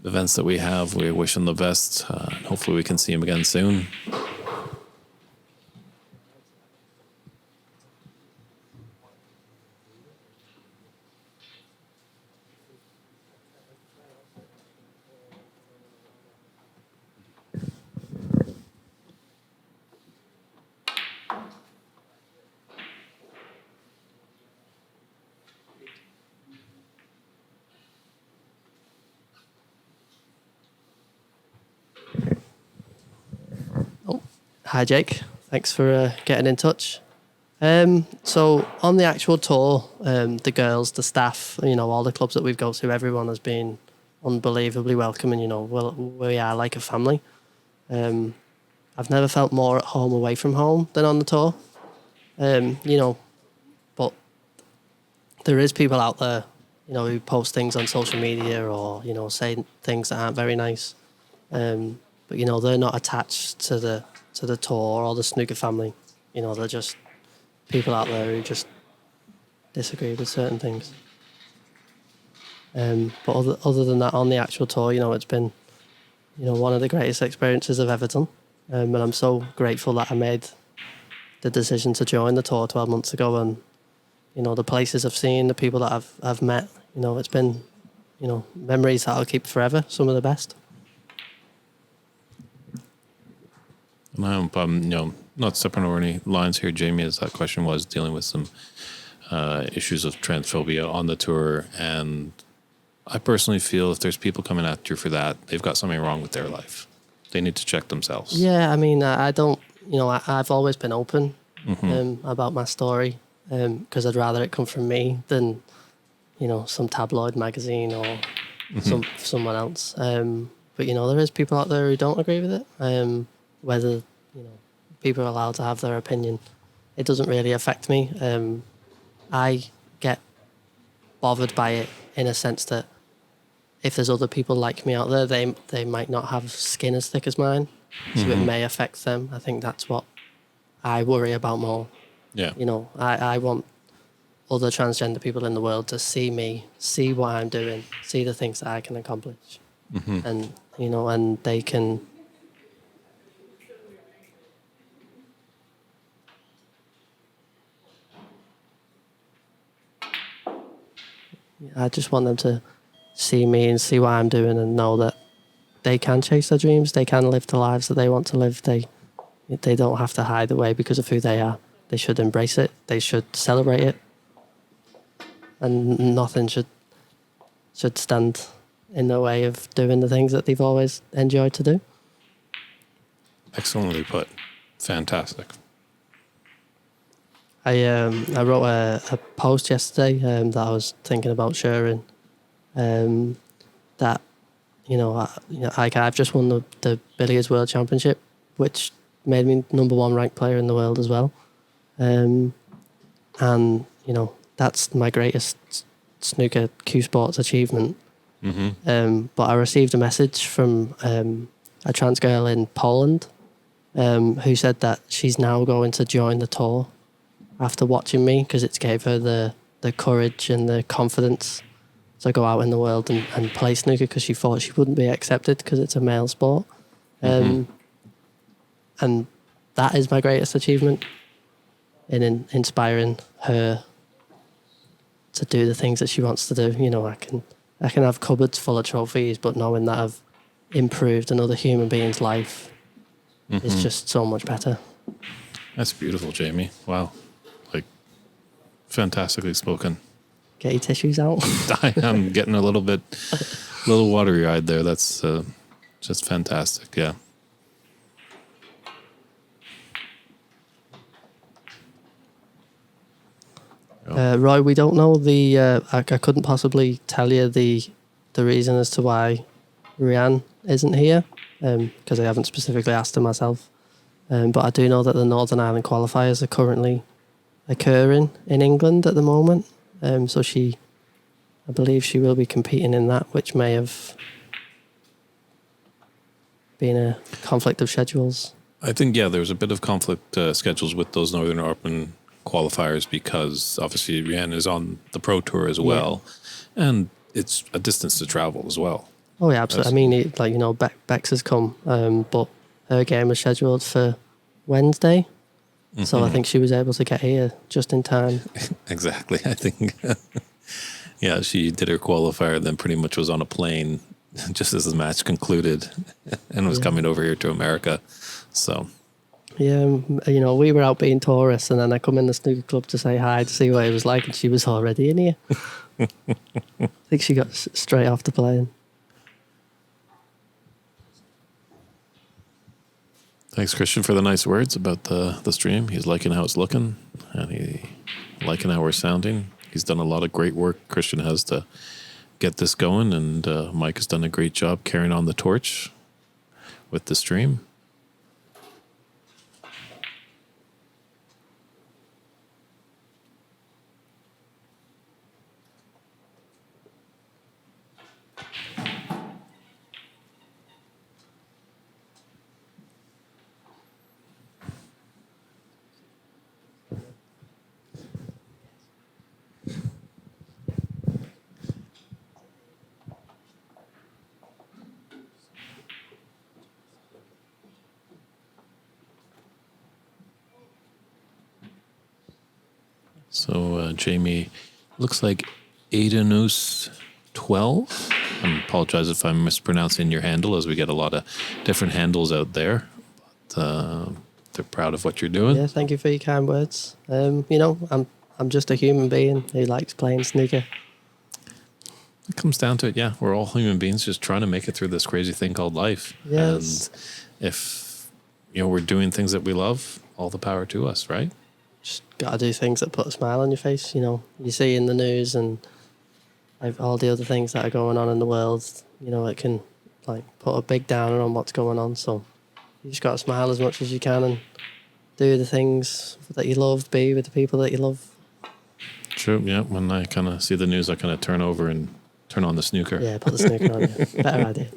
events that we have. We wish him the best. Hopefully we can see him again soon. Hi, Jake. Thanks for getting in touch. So on the actual tour, the girls, the staff, all the clubs that we've go to, everyone has been unbelievably welcoming. We are like a family. I've never felt more at home away from home than on the tour. But there is people out there, who post things on social media or, say things that aren't very nice. But they're not attached to the tour or the snooker family. They're just people out there who just disagree with certain things. But other than that, on the actual tour, it's been, one of the greatest experiences I've ever done. And I'm so grateful that I made the decision to join the tour 12 months ago. And, the places I've seen, the people that I've met, it's been, memories that I'll keep forever, some of the best. Not stepping over any lines here, Jamie, as that question was dealing with some issues of transphobia on the tour. And I personally feel if there's people coming at you for that, they've got something wrong with their life. They need to check themselves. Yeah, I mean, I don't, I've always been open about my story because I'd rather it come from me than, some tabloid magazine or someone else. But, there is people out there who don't agree with it. Whether, people are allowed to have their opinion, it doesn't really affect me. I get bothered by it in a sense that if there's other people like me out there, they might not have skin as thick as mine, so it may affect them. I think that's what I worry about more. Yeah. I want other transgender people in the world to see me, see what I'm doing, see the things that I can accomplish. And, and they can... I just want them to see me and see what I'm doing and know that they can chase their dreams, they can live the lives that they want to live. They don't have to hide away because of who they are. They should embrace it. They should celebrate it. And nothing should stand in the way of doing the things that they've always enjoyed to do. Excellently put. Fantastic. I wrote a post yesterday that I was thinking about sharing. That I've just won the Billiards World Championship, which made me number 1 ranked player in the world as well. And that's my greatest snooker Q Sports achievement. But I received a message from a trans girl in Poland who said that she's now going to join the tour after watching me because it's gave her the courage and the confidence to go out in the world and play snooker because she thought she wouldn't be accepted because it's a male sport. And that is my greatest achievement in inspiring her to do the things that she wants to do. You know, I can have cupboards full of trophies, but knowing that I've improved another human being's life is just so much better. That's beautiful, Jamie. Wow. Like, fantastically spoken. Get your tissues out. I'm getting a little watery-eyed there. That's just fantastic, yeah. Roy, we don't know I couldn't possibly tell you the reason as to why Rianne isn't here, because I haven't specifically asked her myself. But I do know that the Northern Ireland qualifiers are currently occurring in England at the moment. So I believe she will be competing in that, which may have been a conflict of schedules. I think, yeah, there was a bit of conflict schedules with those Northern Ireland qualifiers because obviously Rianne is on the Pro Tour as well, and it's a distance to travel as well. Oh yeah, absolutely. I mean, Bex has come, but her game was scheduled for Wednesday, so I think she was able to get here just in time. Exactly, I think. Yeah, she did her qualifier, then pretty much was on a plane just as the match concluded, and was coming over here to America. So. Yeah, we were out being tourists, and then I come in the snooker club to say hi to see what it was like, and she was already in here. I think she got straight off the plane. Thanks, Christian, for the nice words about the stream. He's liking how it's looking, and he liking how we're sounding. He's done a lot of great work, Christian has, to get this going, and Mike has done a great job carrying on the torch with the stream. So, Jamie, looks like Aidanus 12. I apologize if I'm mispronouncing your handle, as we get a lot of different handles out there. But they're proud of what you're doing. Yeah, thank you for your kind words. I'm just a human being who likes playing snooker. It comes down to it, yeah. We're all human beings just trying to make it through this crazy thing called life. Yes. And if we're doing things that we love, all the power to us, right? Just got to do things that put a smile on your face. You see in the news and all the other things that are going on in the world, it can put a big downer on what's going on. So you just got to smile as much as you can and do the things that you love, be with the people that you love. True, yeah. When I kind of see the news, I kind of turn over and turn on the snooker. Yeah, put the snooker on. Yeah. Better idea.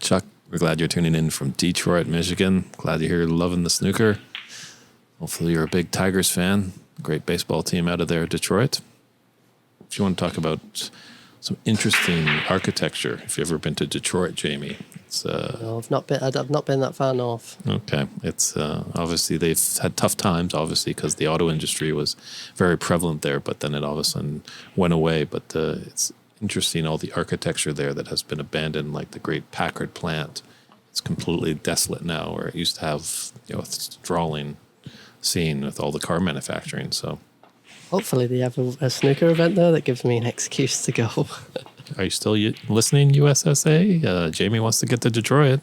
Chuck, we're glad you're tuning in from Detroit, Michigan. Glad you're here loving the snooker. Hopefully you're a big Tigers fan. Great baseball team out of there, Detroit. If you want to talk about some interesting architecture, if you've ever been to Detroit, Jamie, it's no, I've not been that far north. Okay, it's obviously they've had tough times, obviously, because the auto industry was very prevalent there, but then it all of a sudden went away. But it's interesting, all the architecture there that has been abandoned, like the great Packard plant. It's completely desolate now, where it used to have a sprawling scene with all the car manufacturing. So hopefully they have a snooker event there that gives me an excuse to go. Are you still listening, USSA? Jamie wants to get to Detroit.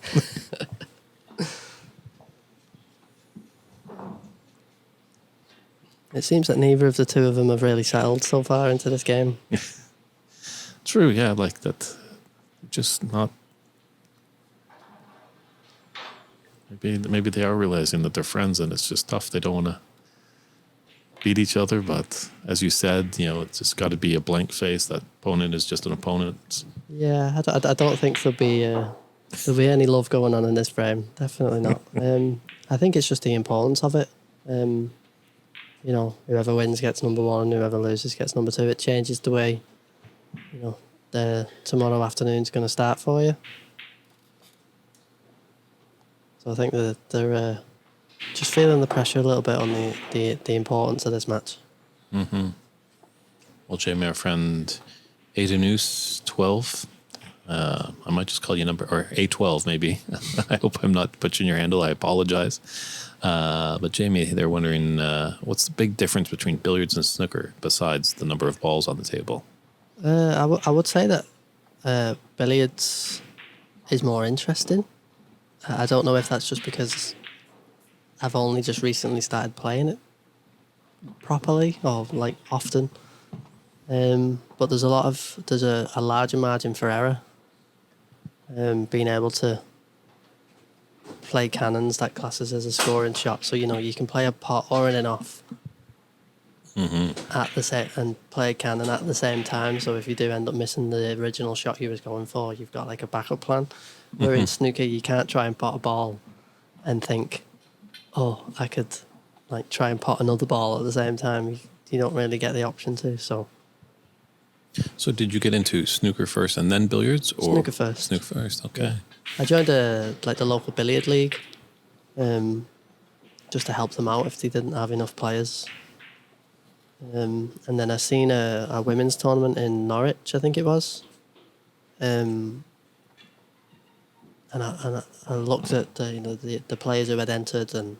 It seems that neither of the two of them have really settled so far into this game. True, yeah, like that. Just not. Maybe they are realizing that they're friends and it's just tough. They don't want to beat each other, but as you said, it's just got to be a blank face. That opponent is just an opponent. Yeah, I don't think there'll be any love going on in this frame. Definitely not. I think it's just the importance of it. Whoever wins gets number one, whoever loses gets number two. It changes the way, the tomorrow afternoon's going to start for you. So I think that just feeling the pressure a little bit on the importance of this match. Well, Jamie, our friend Aidanus 12. I might just call you A12 maybe. I hope I'm not butchering your handle. I apologize. But Jamie, they're wondering what's the big difference between billiards and snooker besides the number of balls on the table? I would say that billiards is more interesting. I don't know if that's just because I've only just recently started playing it properly or like often. But there's a larger margin for error. Being able to play cannons that classes as a scoring shot, so you can play a pot or an in-off at the same and play a cannon at the same time. So if you do end up missing the original shot you was going for, you've got like a backup plan. Where in snooker you can't try and pot a ball and think, oh, I could like try and pot another ball at the same time. You don't really get the option to. So did you get into snooker first and then billiards? Or Snooker first. Snooker first, okay. Yeah. I joined the local billiard league, just to help them out if they didn't have enough players. And then I seen a women's tournament in Norwich, I think it was. And I looked at the players who had entered and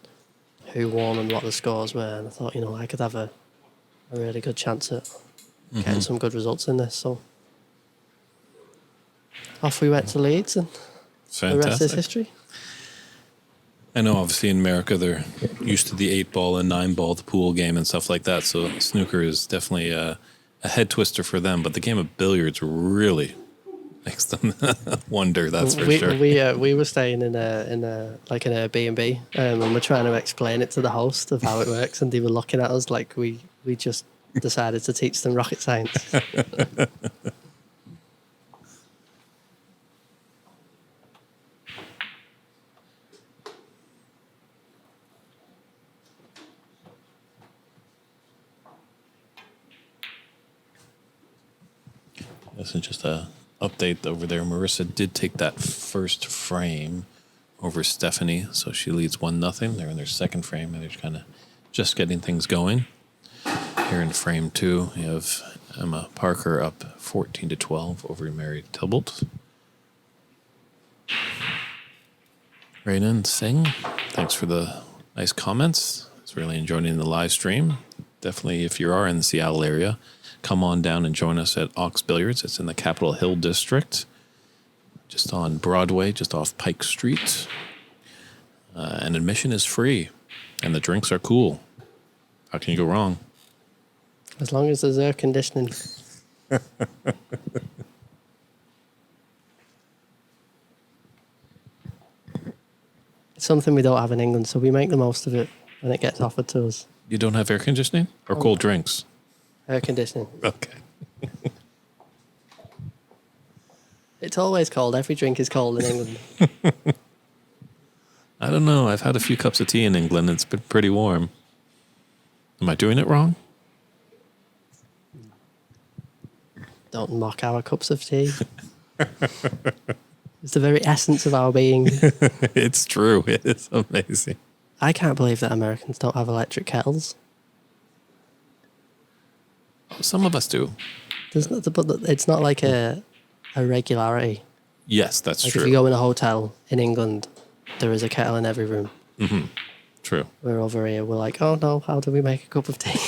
who won and what the scores were, and I thought I could have a really good chance at getting some good results in this. So off we went to Leeds, and the rest is history. I know obviously in America they're used to the 8-ball and 9-ball, the pool game and stuff like that, so snooker is definitely a head twister for them, but the game of billiards really makes them wonder, that's for sure. We were staying in an Airbnb, and we're trying to explain it to the host of how it works, and they were looking at us like we just decided to teach them rocket science. This is just a update over there. Marissa did take that first frame over Stephanie, so she leads 1-0. They're in their second frame, and they're kind of just getting things going. Here in frame 2, you have Emma Parker up 14-12 over Mary Talbot. Rainan Singh, thanks for the nice comments. It's really enjoying the live stream. Definitely, if you are in the Seattle area, come on down and join us at Ox Billiards. It's in the Capitol Hill District, just on Broadway, just off Pike Street. And admission is free, and the drinks are cool. How can you go wrong? As long as there's air conditioning. It's something we don't have in England, so we make the most of it when it gets offered to us. You don't have air conditioning or cold drinks? Air conditioning. Okay. It's always cold. Every drink is cold in England. I don't know. I've had a few cups of tea in England. It's been pretty warm. Am I doing it wrong? Don't mock our cups of tea. It's the very essence of our being. It's true. It is amazing. I can't believe that Americans don't have electric kettles. Some of us do. But it's not like a regularity. Yes, that's Like true. if you go in a hotel in England, there is a kettle in every room. Mm-hmm. True. We're over here, we're like, oh no, how do we make a cup of tea?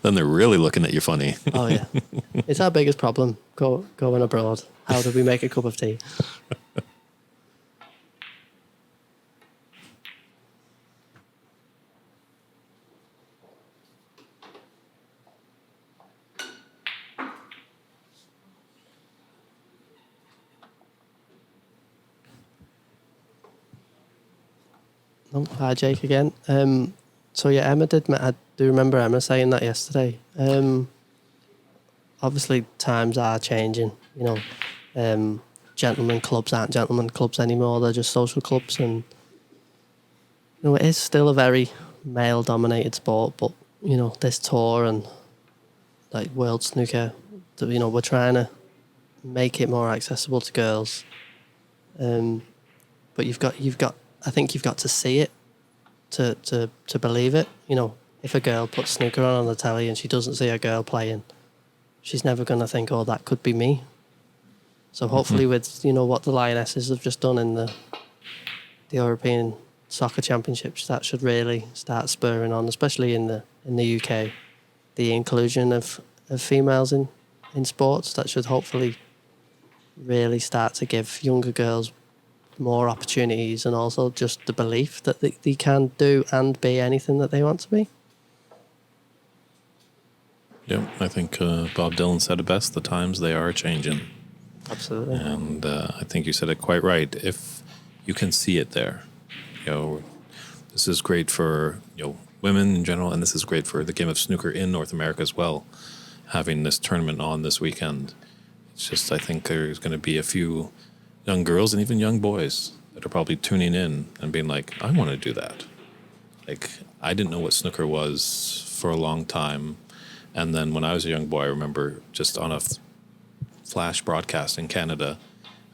Then they're really looking at you funny. Oh yeah. It's our biggest problem, going abroad. How do we make a cup of tea? Oh, hi Jake again. So yeah, Emma I do remember Emma saying that yesterday. Obviously times are changing, gentlemen clubs aren't gentlemen clubs anymore, they're just social clubs, and it is still a very male dominated sport, but this tour and like World Snooker, we're trying to make it more accessible to girls. But you've got I think you've got to see it to believe it. You know, if a girl puts snooker on the telly and she doesn't see a girl playing, she's never going to think, oh, that could be me. So hopefully with, you know, what the Lionesses have just done in the European Soccer Championships, that should really start spurring on, especially in the UK, the inclusion of females in sports. That should hopefully really start to give younger girls more opportunities, and also just the belief that they can do and be anything that they want to be. Yeah, I think Bob Dylan said it best. The times, they are changing. Absolutely. And I think you said it quite right. If you can see it there, you know, this is great for, you know, women in general, and this is great for the game of snooker in North America as well. Having this tournament on this weekend, it's just, I think there's going to be a few young girls and even young boys that are probably tuning in and being like, I want to do that. Like, I didn't know what snooker was for a long time. And then when I was a young boy, I remember just on a flash broadcast in Canada,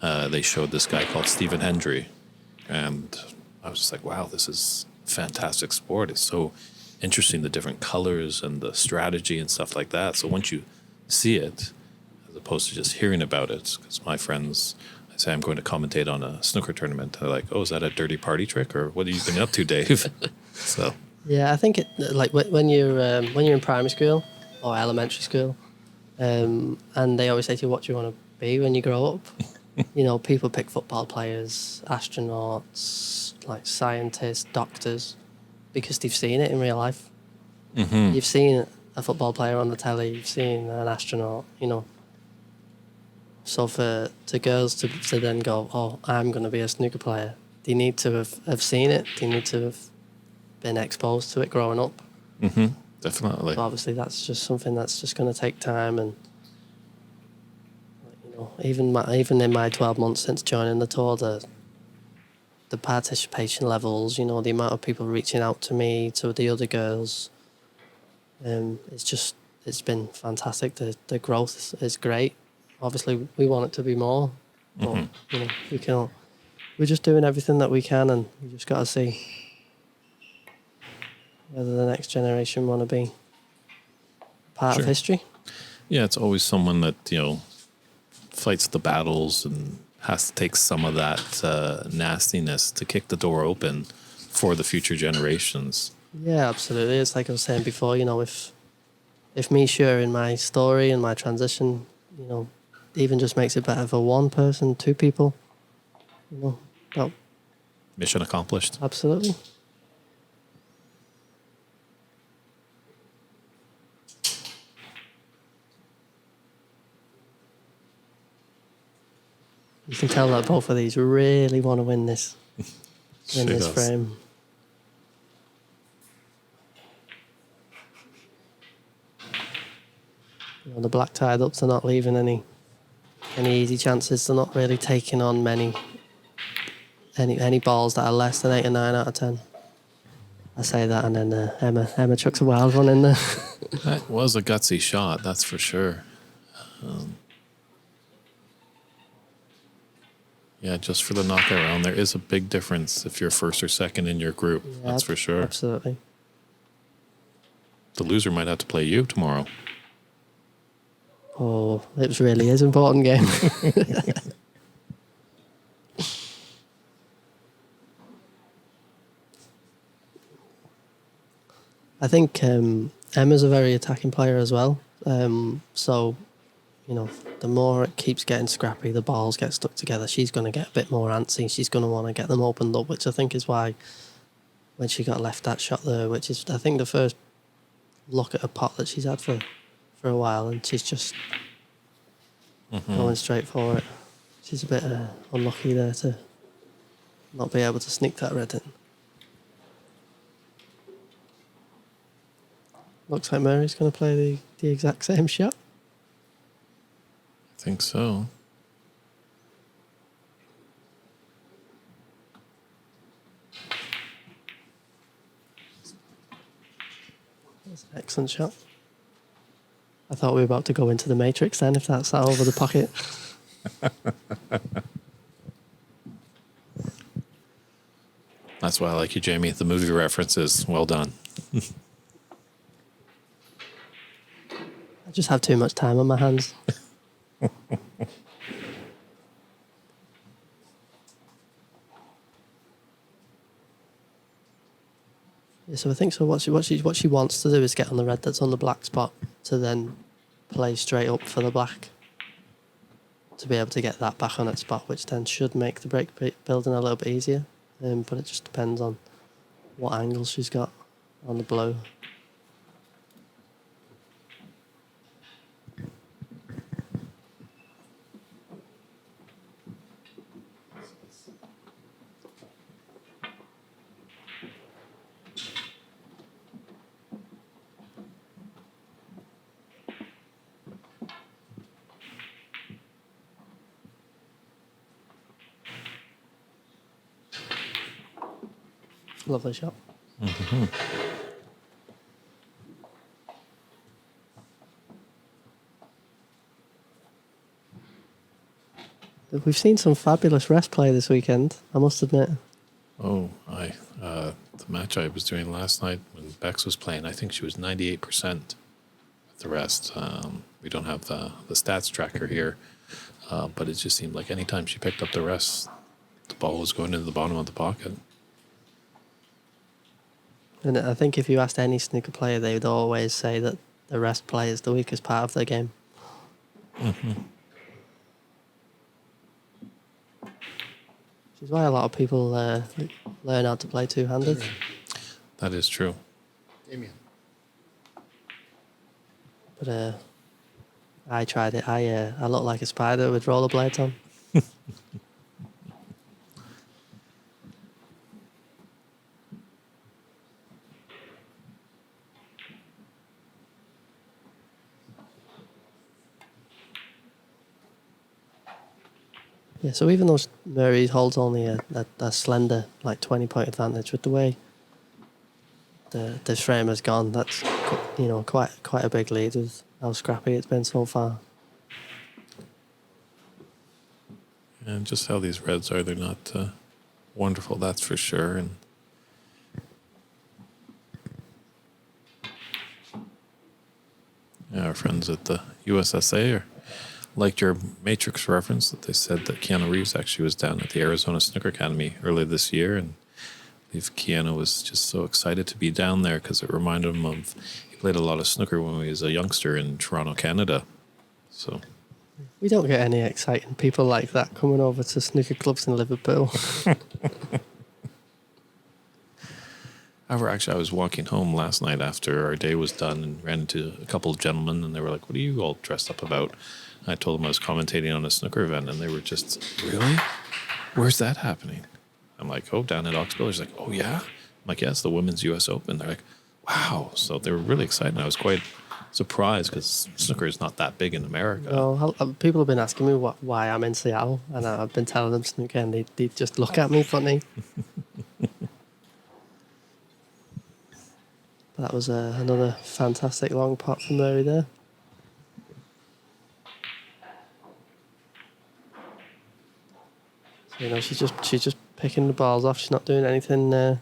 they showed this guy called Stephen Hendry. And I was just like, wow, this is a fantastic sport. It's so interesting, the different colors and the strategy and stuff like that. So once you see it, as opposed to just hearing about it, because my friends, I say I'm going to commentate on a snooker tournament, they're like, oh, is that a dirty party trick, or what are you been up to, Dave? So yeah, I think it, like when you're in primary school or elementary school, and they always say to you, what do you want to be when you grow up? You know, people pick football players, astronauts, like scientists, doctors, because they've seen it in real life. Mm-hmm. You've seen a football player on the telly, you've seen an astronaut, you know. So for girls to then go, oh, I'm going to be a snooker player, they need to have seen it. They need to have been exposed to it growing up. Mm-hmm. Definitely. So obviously that's just something that's just going to take time. And you know, even in my 12 months since joining the tour, the participation levels, you know, the amount of people reaching out to me, to the other girls, it's been fantastic. The growth is great. Obviously, we want it to be more, but you know, we're just doing everything that we can, and we just got to see whether the next generation want to be part of history. Yeah, it's always someone that, you know, fights the battles and has to take some of that nastiness to kick the door open for the future generations. Yeah, absolutely. It's like I was saying before, you know, if me sharing my story and my transition, you know, even just makes it better for one person, two people, you know, well, Mission accomplished. Absolutely. You can tell that both of these really want to win this in this frame. You know, the black tied ups are not leaving any easy chances. They're not really taking on many balls that are less than 8 or 9 out of 10. I say that, and then Emma chucks a wild one in there. That was a gutsy shot, that's for sure. Yeah, just for the knockout round, there is a big difference if you're first or second in your group. Yeah, that's for sure. Absolutely. The loser might have to play you tomorrow. Oh, it really is an important game. I think Emma's a very attacking player as well. So, you know, the more it keeps getting scrappy, the balls get stuck together, she's going to get a bit more antsy. She's going to want to get them opened up, which I think is why when she got left that shot there, which is, I think, the first look at a pot that she's had for a while, and she's just going straight for it. She's a bit unlucky there to not be able to sneak that red in. Looks like Mary's going to play the exact same shot. I think so. That's an excellent shot. I thought we were about to go into the Matrix then, if that's that over the pocket. That's why I like you, Jamie. The movie references, well done. I just have too much time on my hands. Yeah, so I think so. What she wants to do is get on the red that's on the black spot to then play straight up for the black to be able to get that back on its spot, which then should make the break building a little bit easier. But it just depends on what angle she's got on the blow. Lovely shot. Mm-hmm. We've seen some fabulous rest play this weekend, I must admit. Oh, the match I was doing last night when Bex was playing, I think she was 98% with the rest. We don't have the stats tracker here, but it just seemed like anytime she picked up the rest, the ball was going into the bottom of the pocket. And I think if you asked any snooker player, they would always say that the rest play is the weakest part of their game. Mm-hmm. Which is why a lot of people learn how to play two-handed. That is true. Damien. But I tried it. I look like a spider with rollerblades on. Yeah, so even though Murray holds only a slender, like 20-point advantage, with the way the frame has gone, that's quite a big lead with how scrappy it's been so far. And just how these reds are, they're not wonderful, that's for sure. And our friends at the USSA liked your Matrix reference that they said that Keanu Reeves actually was down at the Arizona Snooker Academy earlier this year, and I believe Keanu was just so excited to be down there because it reminded him of he played a lot of snooker when he was a youngster in Toronto, Canada. So we don't get any exciting people like that coming over to snooker clubs in Liverpool. However, actually, I was walking home last night after our day was done and ran into a couple of gentlemen, and they were like, "What are you all dressed up about?" And I told them I was commentating on a snooker event, and they were just, "Really? Where's that happening?" I'm like, "Oh, down at Oxbow." He's like, "Oh, yeah?" I'm like, "Yeah, it's the Women's U.S. Open." They're like, "Wow." So they were really excited, and I was quite surprised because snooker is not that big in America. No, people have been asking me why I'm in Seattle, and I've been telling them snooker, and they just look at me funny. That was another fantastic long pot from Murray there. So, she's just picking the balls off. She's not doing anything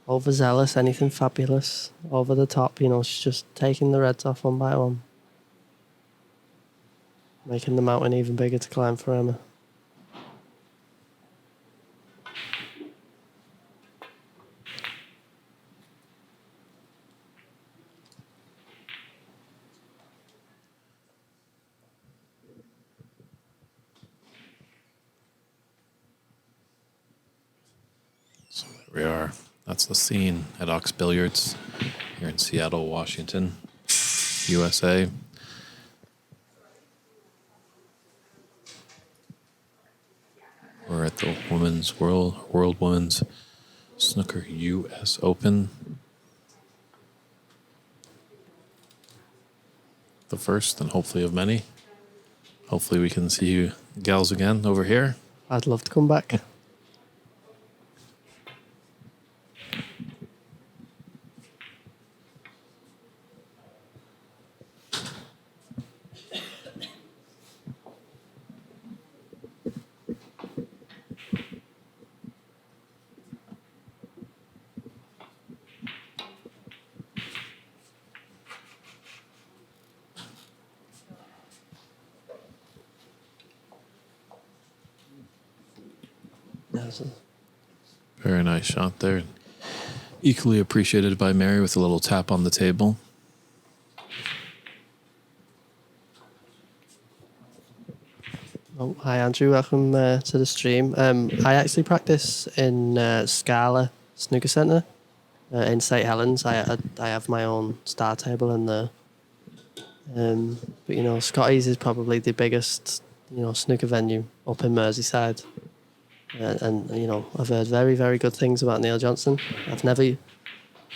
overzealous, anything fabulous, over the top. She's just taking the reds off one by one, making the mountain even bigger to climb for Emma. So there we are. That's the scene at Ox Billiards here in Seattle, Washington, USA. We're at the World Women's Snooker U.S. Open. The first and hopefully of many. Hopefully we can see you gals again over here. I'd love to come back. Yeah, Very nice shot there. Equally appreciated by Mary with a little tap on the table. oh, hi Andrew, welcome to the stream. I actually practice in Scala Snooker Centre in St Helens. I have my own star table in there. But you know, Scotty's is probably the biggest, you know, snooker venue up in Merseyside. And you know, I've heard very, very good things about Neil Johnson. I've never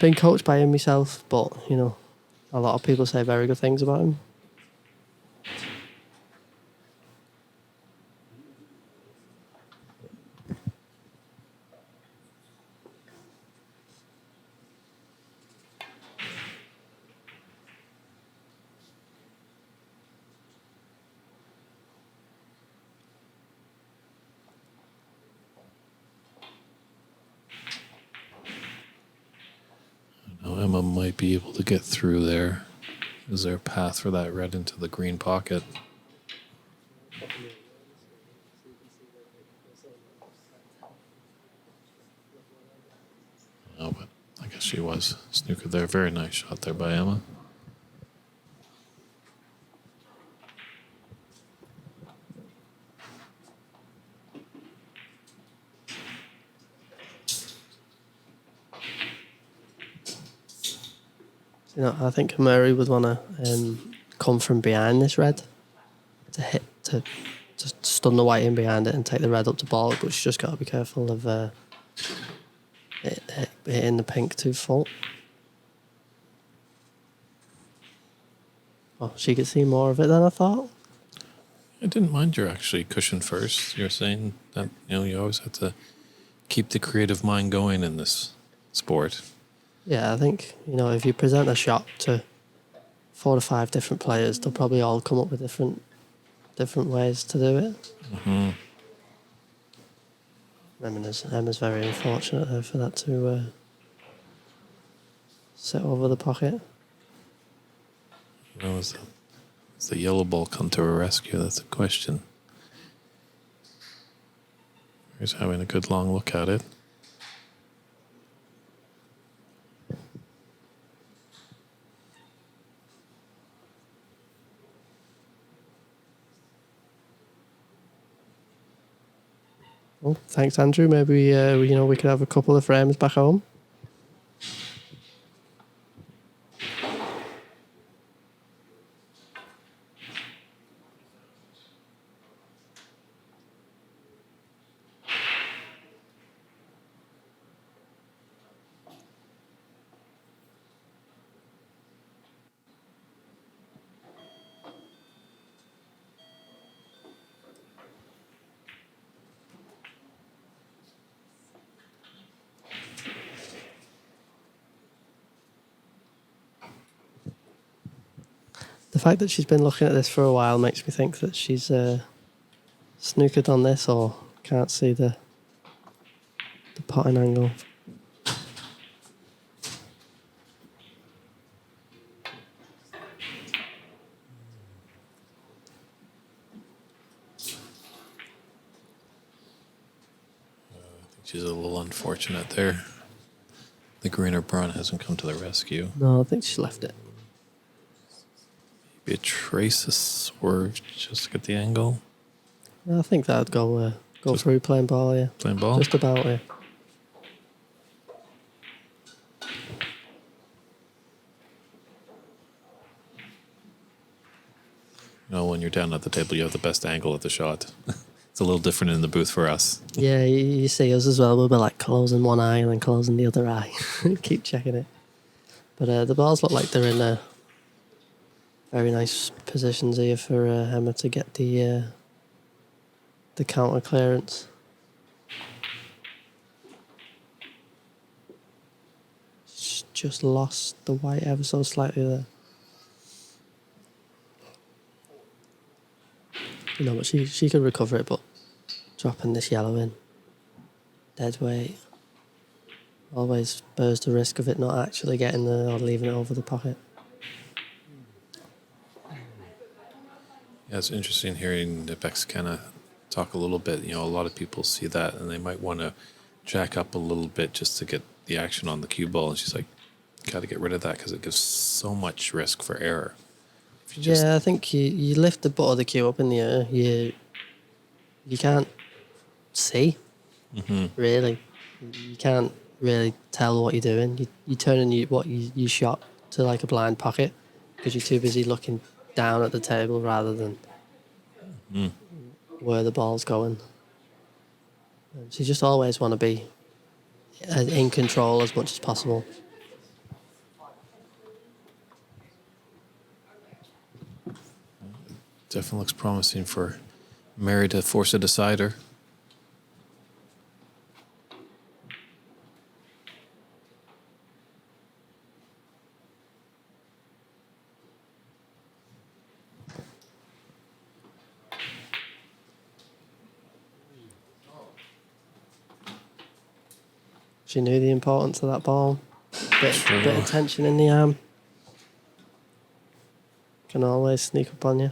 been coached by him myself, but you know, a lot of people say very good things about him. Now Emma might be able to get through there. Is there a path for that red into the green pocket? Oh, but I guess she was. Snooker there. Very nice shot there by Emma. You know, I think Murray would want to come from behind this red to hit to stun the white in behind it and take the red up to ball, but she's just got to be careful of hitting the pink too full. Oh, she could see more of it than I thought. I didn't mind your actually cushion first. You're saying that, you know, you always have to keep the creative mind going in this sport. Yeah, I think, you know, if you present a shot to 4 to 5 different players, they'll probably all come up with different ways to do it. Mm-hmm. Emma's very unfortunate there for that to sit over the pocket. You know, is the yellow ball come to her rescue? That's a question. He's having a good long look at it. Well, thanks, Andrew. Maybe you know, we could have a couple of frames back home. The fact that she's been looking at this for a while makes me think that she's snookered on this or can't see the potting angle. She's a little unfortunate there. The green or brown hasn't come to the rescue. No, I think she left it. Maybe a trace of swerve just to get the angle. I think that'd go Just through playing ball, yeah. Playing ball? Just about, yeah. You know, when you're down at the table, you have the best angle at the shot. It's a little different in the booth for us. Yeah, you see us as well. We'll be like closing one eye and then closing the other eye. Keep checking it. But the balls look like they're in very nice positions here for Emma to get the counter clearance. She's just lost the white ever so slightly there. You know, but she could recover it, but dropping this yellow in, dead weight, always bears the risk of it not actually getting there or leaving it over the pocket. Yeah, it's interesting hearing the Mexicana talk a little bit. A lot of people see that and they might want to jack up a little bit just to get the action on the cue ball. And she's like, got to get rid of that because it gives so much risk for error. If you just, Yeah, I think you lift the butt of the cue up in the air. You can't see, really. You can't really tell what you're doing. You turn you shot to like a blind pocket because you're too busy looking down at the table rather than where the ball's going. So you just always want to be in control as much as possible. definitely looks promising for Mary to force a decider. She knew the importance of that ball. Bit of tension in the arm. Can always sneak up on you.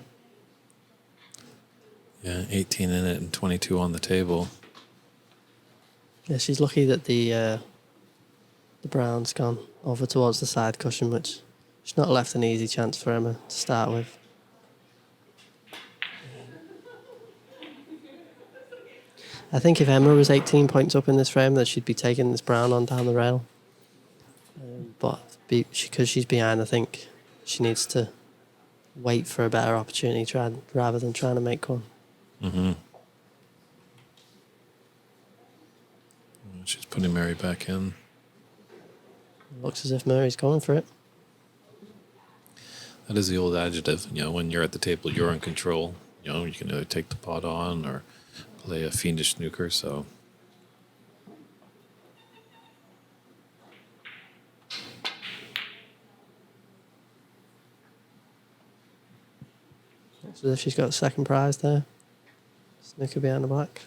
Yeah, 18 in it and 22 on the table. Yeah, she's lucky that the brown's gone over towards the side cushion, which she's not left an easy chance for Emma to start with. I think if Emma was 18 points up in this frame, that she'd be taking this brown on down the rail. But because she's behind, I think she needs to wait for a better opportunity rather than trying to make one. Mm-hmm. She's putting Mary back in. Looks as if Mary's going for it. That is the old adjective. When you're at the table, you're in control. You can either take the pot on or play a fiendish snooker. So Looks as if she's got a second prize there. Snooker behind the black.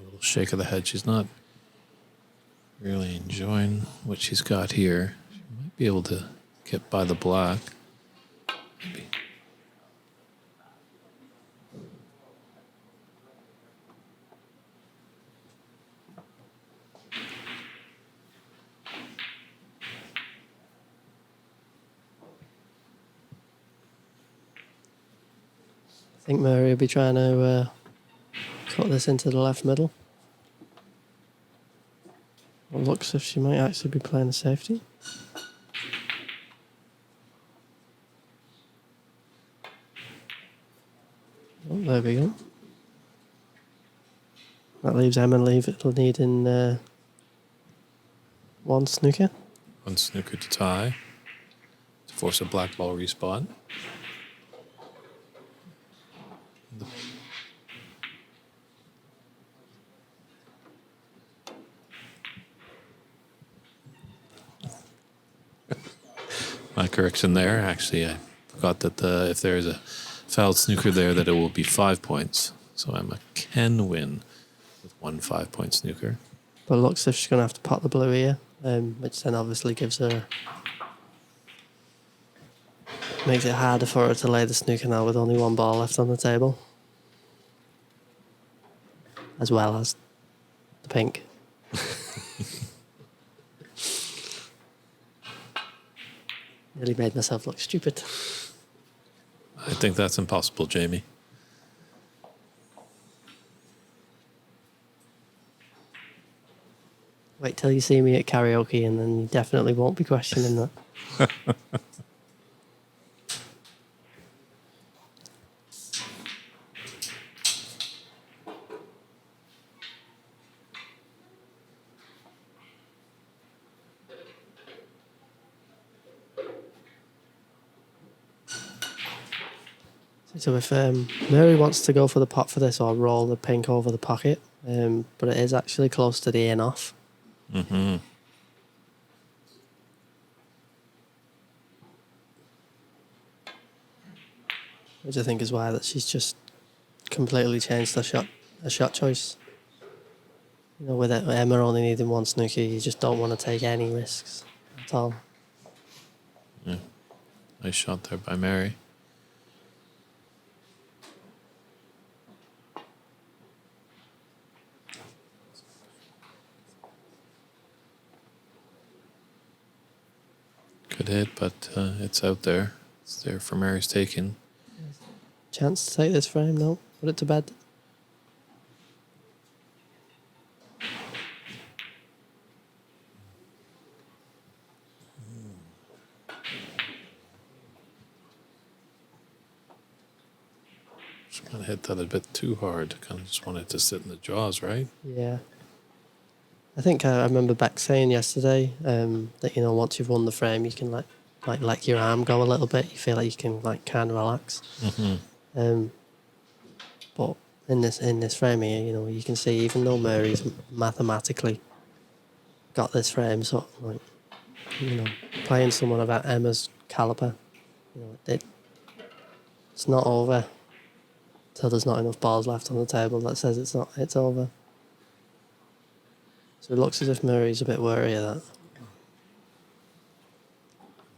a little shake of the head. She's not really enjoying what she's got here. She might be able to get by the black. Maybe. I think Mary will be trying to cut this into the left middle. It looks as if she might actually be playing a safety. Oh, there we go. That leaves Emma needing one snooker. One snooker to tie. To force a black ball respot. My correction there. Actually, I forgot that if there is a fouled snooker there, that it will be 5 points. So Emma can win with 1 5-point snooker. But it looks as if she's going to have to pot the blue here, which then obviously makes it harder for her to lay the snooker now with only one ball left on the table. As well as the pink. Nearly made myself look stupid. I think that's impossible, Jamie. Wait till you see me at karaoke and then you definitely won't be questioning that. So if Mary wants to go for the pot for this or roll the pink over the pocket, but it is actually close to the in off. Mm-hmm. Which I think is why that she's just completely changed her shot choice. with Emma only needing one snooker, you just don't want to take any risks at all. Yeah. Nice shot there by Mary. Good hit, but it's out there. It's there for Mary's taking. Chance to take this frame, no? Put it to bed. Just kind of hit that a bit too hard. Kind of just wanted to sit in the jaws, right? Yeah. I think I remember Beck saying yesterday that, once you've won the frame, you can let your arm go a little bit. You feel like you can kind of relax. Mm-hmm. But in this frame here, you can see even though Mary's mathematically got this frame, so playing someone of Emma's caliber, it's not over till there's not enough balls left on the table that says it's over. So it looks as if Murray's a bit wary of that.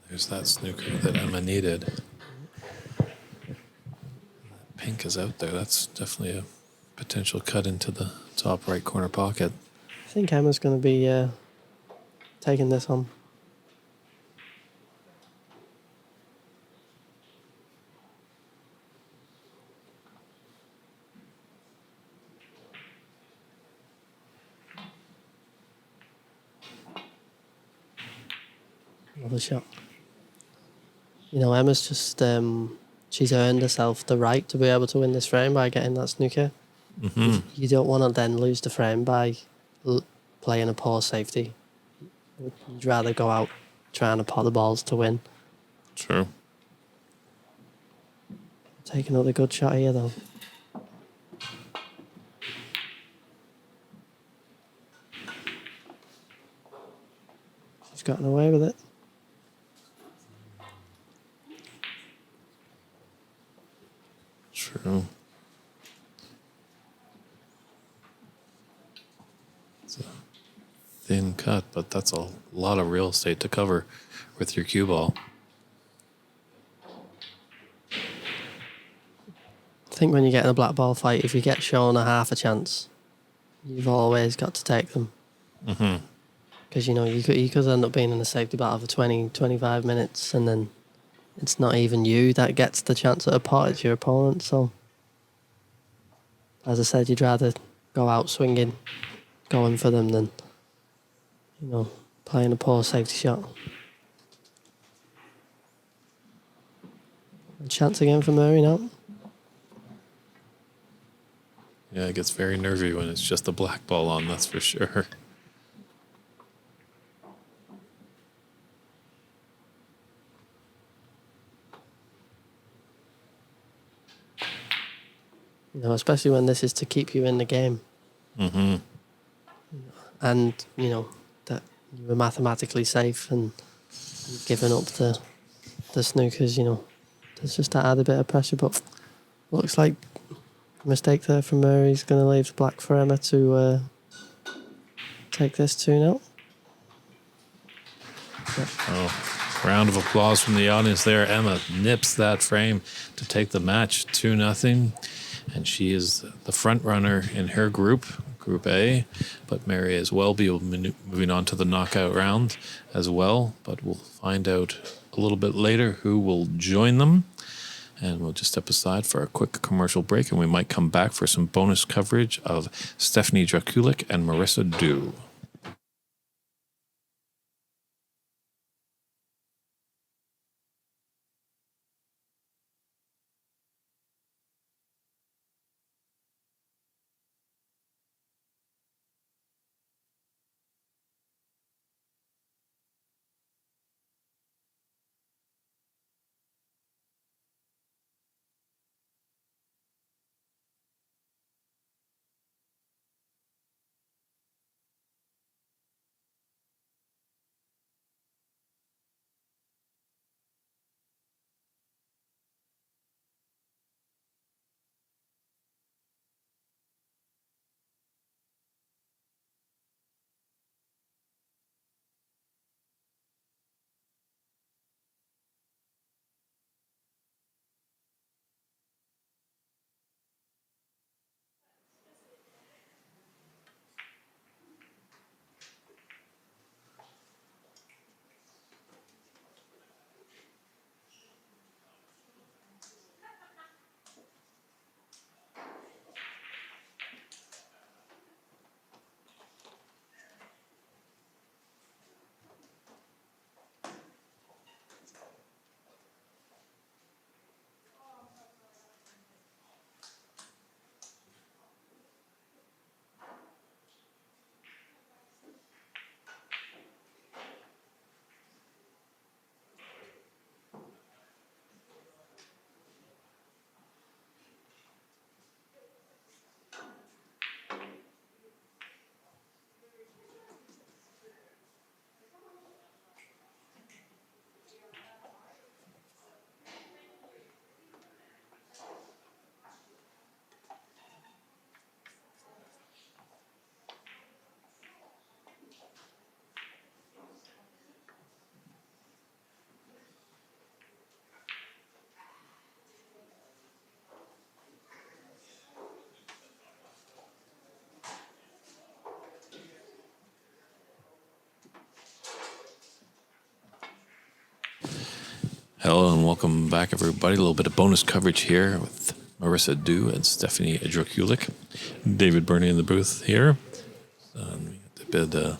There's that snooker that Emma needed. Pink is out there. That's definitely a potential cut into the top right corner pocket. I think Emma's going to be taking this on. Another shot. Emma's just, she's earned herself the right to be able to win this frame by getting that snooker. Mm-hmm. You don't want to then lose the frame by playing a poor safety. You'd rather go out trying to pot the balls to win. True. Take another good shot here, though. She's gotten away with it. True. It's a thin cut, but that's a lot of real estate to cover with your cue ball. I think when you get in a black ball fight, if you get shown a half a chance, you've always got to take them. Mm-hmm. Because, you could end up being in a safety battle for 20, 25 minutes, and then it's not even you that gets the chance at a pot, it's your opponent. So, as I said, you'd rather go out swinging, going for them than, playing a poor safety shot. A chance again for Murray now. Yeah, it gets very nervy when it's just a black ball on, that's for sure. Especially when this is to keep you in the game. Mm-hmm. And, that you were mathematically safe and you've given up the snookers, there's just that added bit of pressure. But looks like a mistake there from Murray. He's going to leave the black for Emma to take this 2-0. Yep. Oh, round of applause from the audience there. Emma nips that frame to take the match 2-0. And she is the front runner in her group, Group A. But Mary as well be moving on to the knockout round as well. But we'll find out a little bit later who will join them. And we'll just step aside for a quick commercial break, and we might come back for some bonus coverage of Stephanie Drakulik and Marissa Dew. Hello and welcome back, everybody. A little bit of bonus coverage here with Marissa Dew and Stephanie Drakulik. David Burney in the booth here. We bid a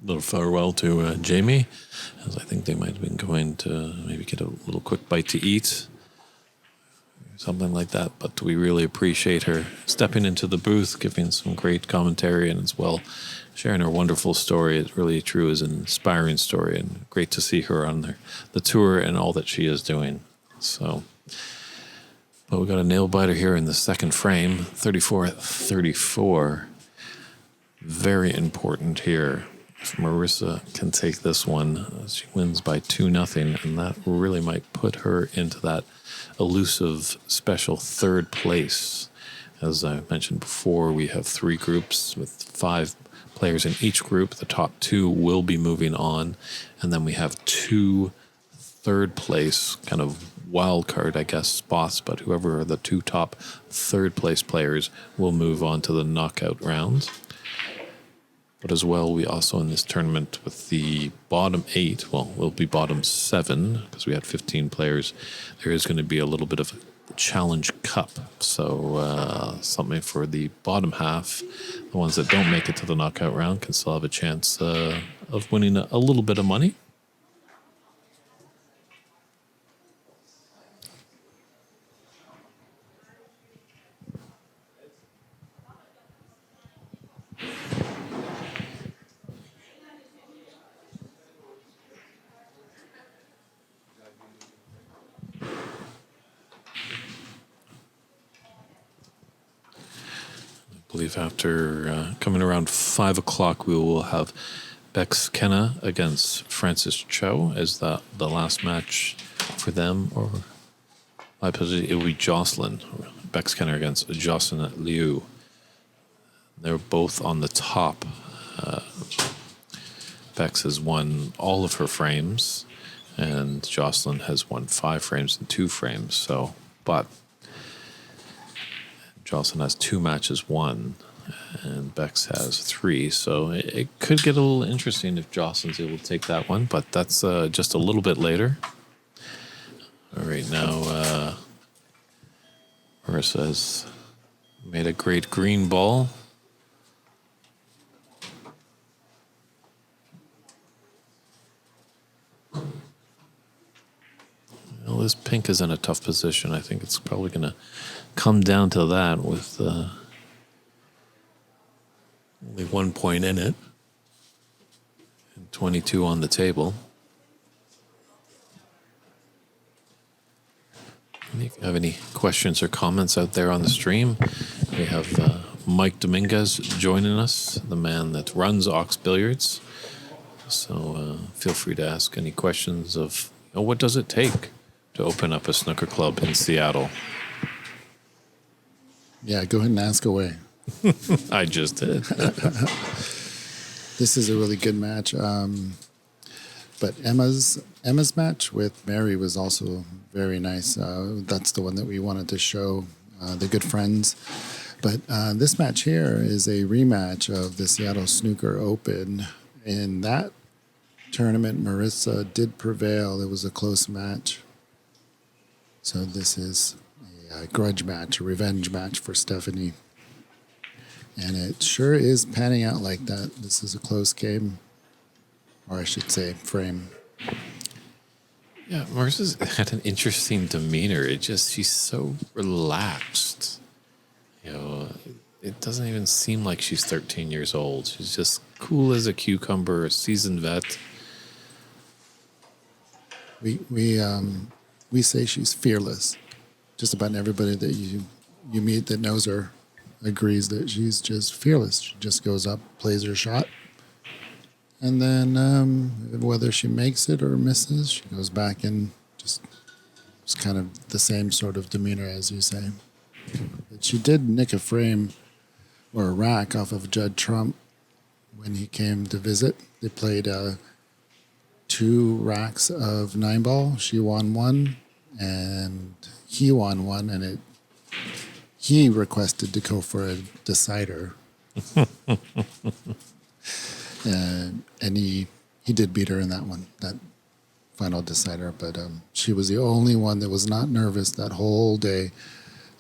little farewell to Jamie, as I think they might have been going to maybe get a little quick bite to eat, something like that. But we really appreciate her stepping into the booth, giving some great commentary, and as well sharing her wonderful story. It really true is an inspiring story, and great to see her on the tour and all that she is doing. So, but we got a nail biter here in the second frame, 34-34. Very important here. If Marissa can take this one, she wins by 2-0, and that really might put her into that elusive special third place. As I mentioned before, we have 3 groups with 5 players in each group. The top 2 will be moving on, and then we have 2 third place kind of wild card, I guess, spots, but whoever are the 2 top third place players will move on to the knockout rounds. But as well, we also in this tournament with the bottom 8, well, we'll be bottom 7 because we had 15 players. There is going to be a little bit of a challenge cup. So something for the bottom half. The ones that don't make it to the knockout round can still have a chance of winning a little bit of money. I believe after coming around 5 o'clock, we will have Bex Kenna against Francis Cho as the last match for them. Or I position it will be Jocelyn. Bex Kenna against Jocelyn Liu. They're both on the top. Bex has won all of her frames, and Jocelyn has won 5 frames and 2 frames. So, but Jocelyn has 2 matches won, and Bex has 3. So it could get a little interesting if Jocelyn's able to take that one, but that's just a little bit later. All right, now Marissa has made a great green ball. Well, this pink is in a tough position. I think it's probably going to come down to that with only 1 point in it and 22 on the table. If you have any questions or comments out there on the stream, we have Mike Dominguez joining us, the man that runs Ox Billiards. So feel free to ask any questions of what does it take to open up a snooker club in Seattle. Yeah, go ahead and ask away. I just did. This is a really good match. But Emma's match with Mary was also very nice. That's the one that we wanted to show, the good friends. But this match here is a rematch of the Seattle Snooker Open. In that tournament, Marissa did prevail. It was a close match. So this is a grudge match, a revenge match for Stephanie. And it sure is panning out like that. This is a close game, or I should say frame. Yeah, Marissa's had an interesting demeanor. She's so relaxed. It doesn't even seem like she's 13 years old. She's just cool as a cucumber, a seasoned vet. We say she's fearless. Just about everybody that you meet that knows her agrees that she's just fearless. She just goes up, plays her shot, and then whether she makes it or misses, she goes back and just it's kind of the same sort of demeanor as you say. But she did nick a frame or a rack off of Judd Trump when he came to visit. They played 2 racks of 9-ball. She won 1, and he won 1, and he requested to go for a decider. And he did beat her in that one. That final decider. But she was the only one that was not nervous that whole day.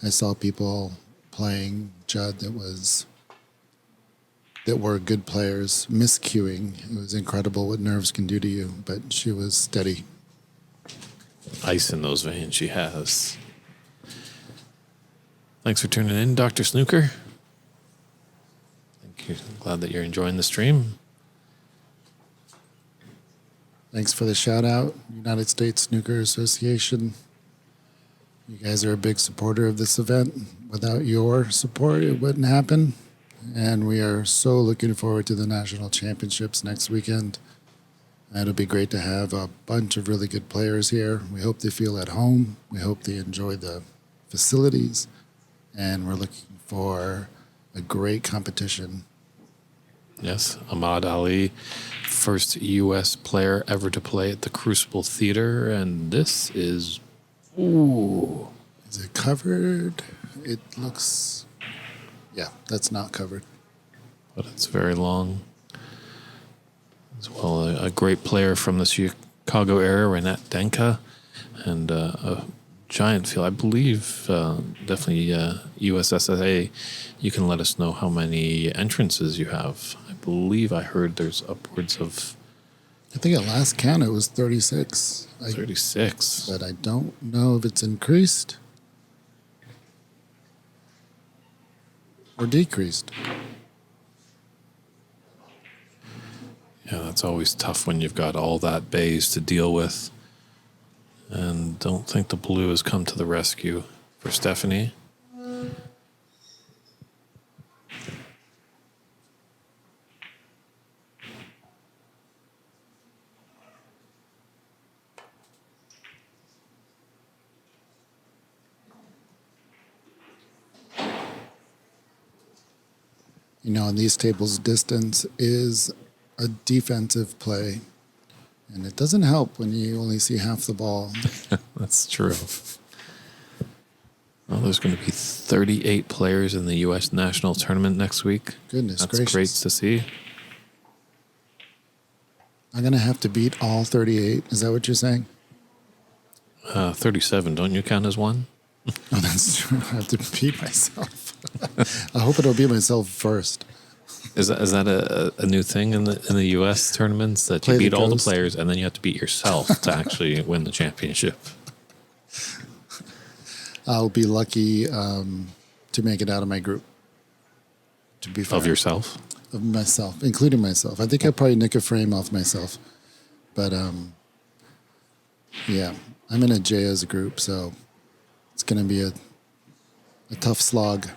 I saw people playing Judd that were good players miscuing. It was incredible what nerves can do to you, but she was steady. Ice in those veins she has. Thanks for tuning in, Dr. Snooker. Thank you. I'm glad that you're enjoying the stream. Thanks for the shout out, United States Snooker Association. You guys are a big supporter of this event. Without your support, it wouldn't happen. And we are so looking forward to the national championships next weekend. It'll be great to have a bunch of really good players here. We hope they feel at home. We hope they enjoy the facilities. And we're looking for a great competition. Yes, Ahmad Ali, first U.S. player ever to play at the Crucible Theater. And this is... Ooh. Is it covered? It looks... Yeah, that's not covered. But it's very long. As well, a great player from the Chicago area, Renat Denka, and a giant field. I believe definitely USSSA. You can let us know how many entrances you have. I believe I heard there's upwards of... I think at last count it was 36. 36. But I don't know if it's increased or decreased. Yeah, that's always tough when you've got all that bays to deal with. And don't think the blue has come to the rescue for Stephanie. You know, in these tables, distance is a defensive play. And it doesn't help when you only see half the ball. That's true. Well, there's going to be 38 players in the U.S. national tournament next week. Goodness That's gracious. great to see. I'm going to have to beat all 38. Is that what you're saying? 37, don't you count as one? Oh, that's true. I have to beat myself. I hope it'll be myself first. Is that a new thing in the U.S. tournaments, that Play you the beat all the ghost. players and then you have to beat yourself to actually win the championship? I'll be lucky to make it out of my group. To be fair. Of yourself? Of myself, including myself. I think I'd probably nick a frame off myself. But, yeah, I'm in a JA's group, so it's going to be a tough slog.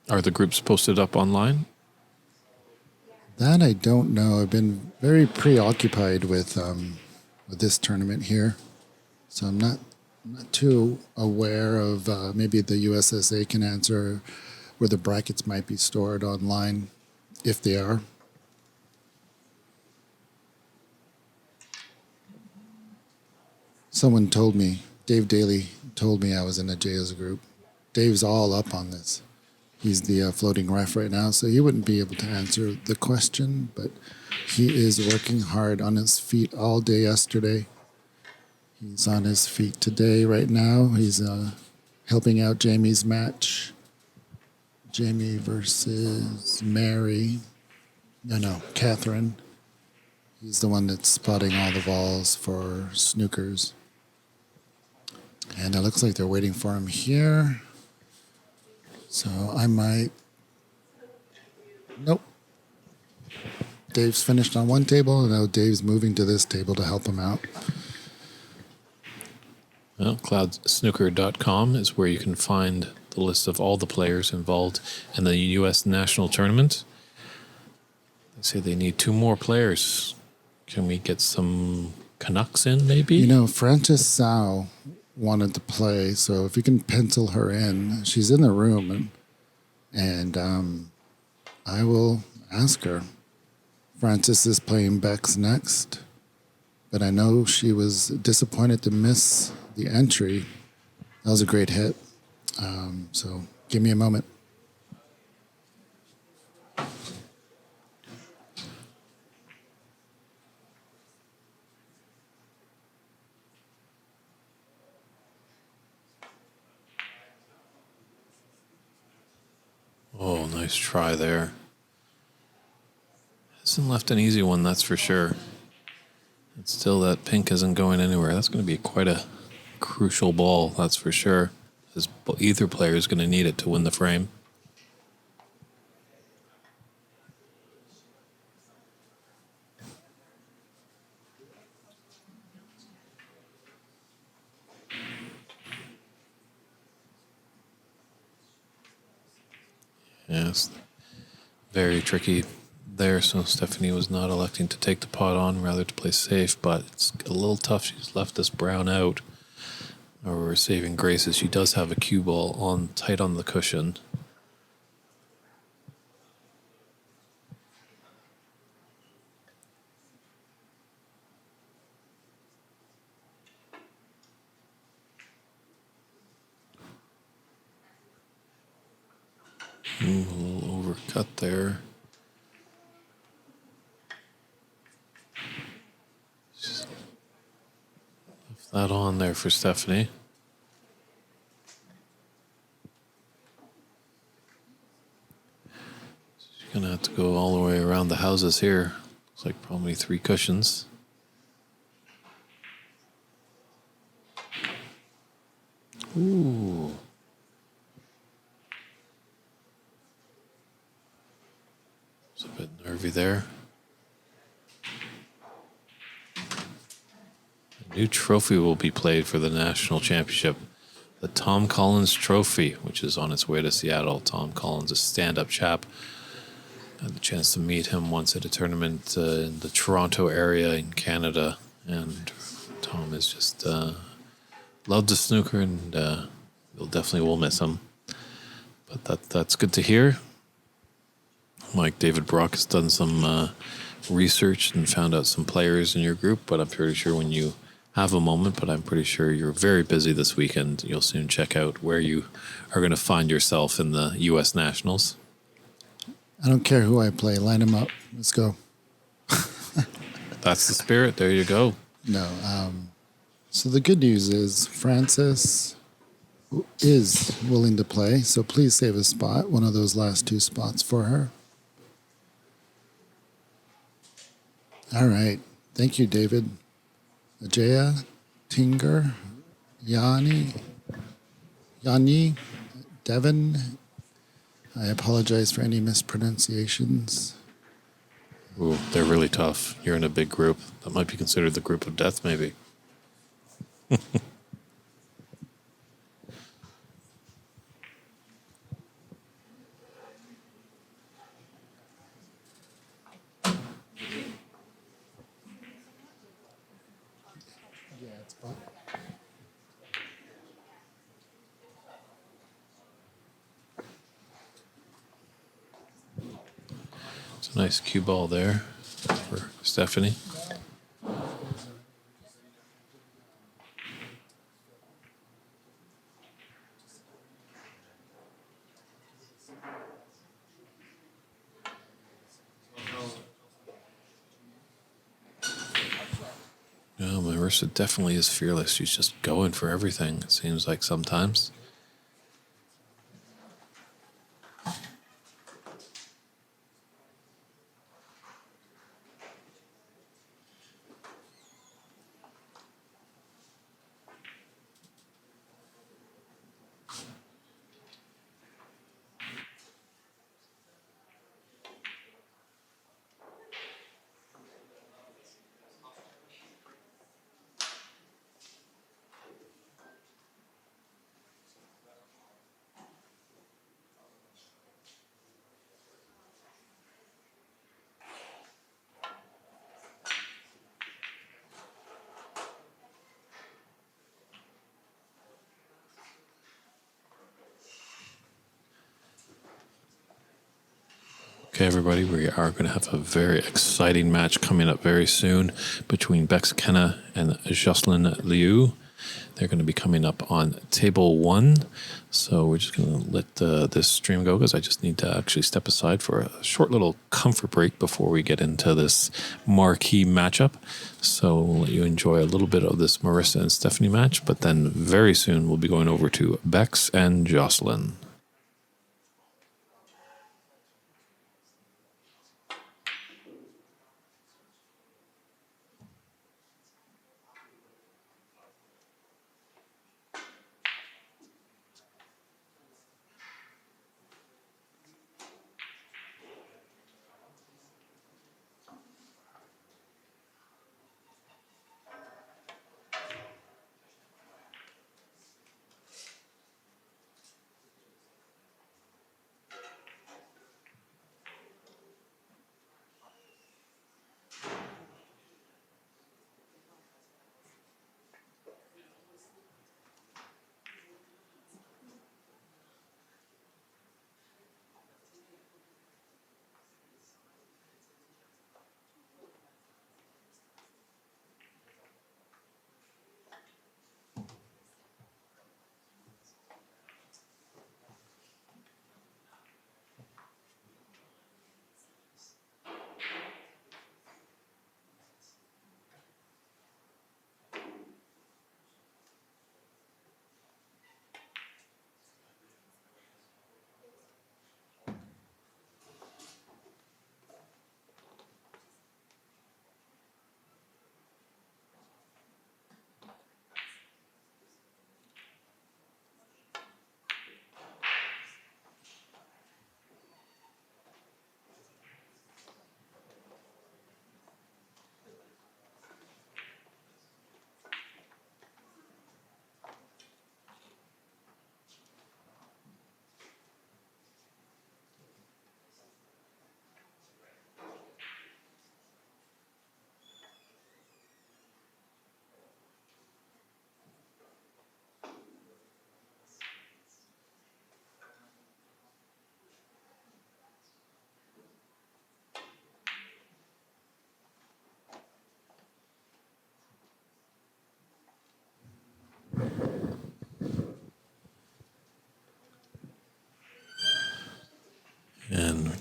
Are the groups posted up online? That I don't know. I've been very preoccupied with this tournament here, so I'm not too aware of maybe the USSA can answer where the brackets might be stored online, if they are. Someone told me, Dave Daly told me I was in a JA's group. Dave's all up on this. He's the floating ref right now, so he wouldn't be able to answer the question, but he is working hard on his feet all day yesterday. He's on his feet today right now. He's helping out Jamie's match. Jamie versus Mary. No, Catherine. He's the one that's spotting all the balls for snookers. And it looks like they're waiting for him here. So I might... Nope. Dave's finished on one table, and now Dave's moving to this table to help him out. Well, cloudsnooker.com is where you can find the list of all the players involved in the U.S. national tournament. They say they need 2 more players. Can we get some Canucks in, maybe? You know, Frances Sau wanted to play, so if you can pencil her in, she's in the room, and I will ask her. Frances is playing Bex next, but I know she was disappointed to miss the entry. That was a great hit. So give me a moment. Nice try there. Hasn't left an easy one, that's for sure. And still, that pink isn't going anywhere. That's going to be quite a crucial ball, that's for sure. As either player is going to need it to win the frame. Yes, very tricky there. So Stephanie was not electing to take the pot on, rather to play safe, but it's a little tough. She's left this brown out. Or we're saving grace as she does have a cue ball on tight on the cushion. A little overcut there. Just left that on there for Stephanie. She's going to have to go all the way around the houses here. Looks like probably 3 cushions. Ooh. It's a bit nervy there. A new trophy will be played for the national championship. The Tom Collins Trophy, which is on its way to Seattle. Tom Collins, a stand-up chap. I had the chance to meet him once at a tournament in the Toronto area in Canada. And Tom is just loved the snooker, and we'll definitely will miss him. But that's good to hear. Mike David Brock has done some research and found out some players in your group, but I'm pretty sure when you have a moment, but I'm pretty sure you're very busy this weekend. You'll soon check out where you are going to find yourself in the U.S. Nationals. I don't care who I play. Line them up. Let's go. That's the spirit. There you go. No. So the good news is Frances is willing to play, so please save a spot, one of those last 2 spots for her. All right. Thank you, David. Ajaya, Tinger, Yanni, Devin. I apologize for any mispronunciations. Ooh, they're really tough. You're in a big group. That might be considered the group of death, maybe. It's a nice cue ball there for Stephanie. No, Marissa definitely is fearless. She's just going for everything, it seems like sometimes. Okay, everybody, we are going to have a very exciting match coming up very soon between Bex Kenna and Jocelyn Liu. They're going to be coming up on table 1. So we're just going to let this stream go because I just need to actually step aside for a short little comfort break before we get into this marquee matchup. So we'll let you enjoy a little bit of this Marissa and Stephanie match, but then very soon we'll be going over to Bex and Jocelyn.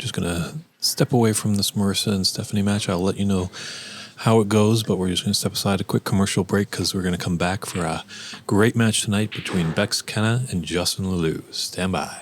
just going to step away from this Marissa and Stephanie match. I'll let you know how it goes, but we're just going to step aside a quick commercial break because we're going to come back for a great match tonight between Bex Kenna and Justin Leloup. Stand by.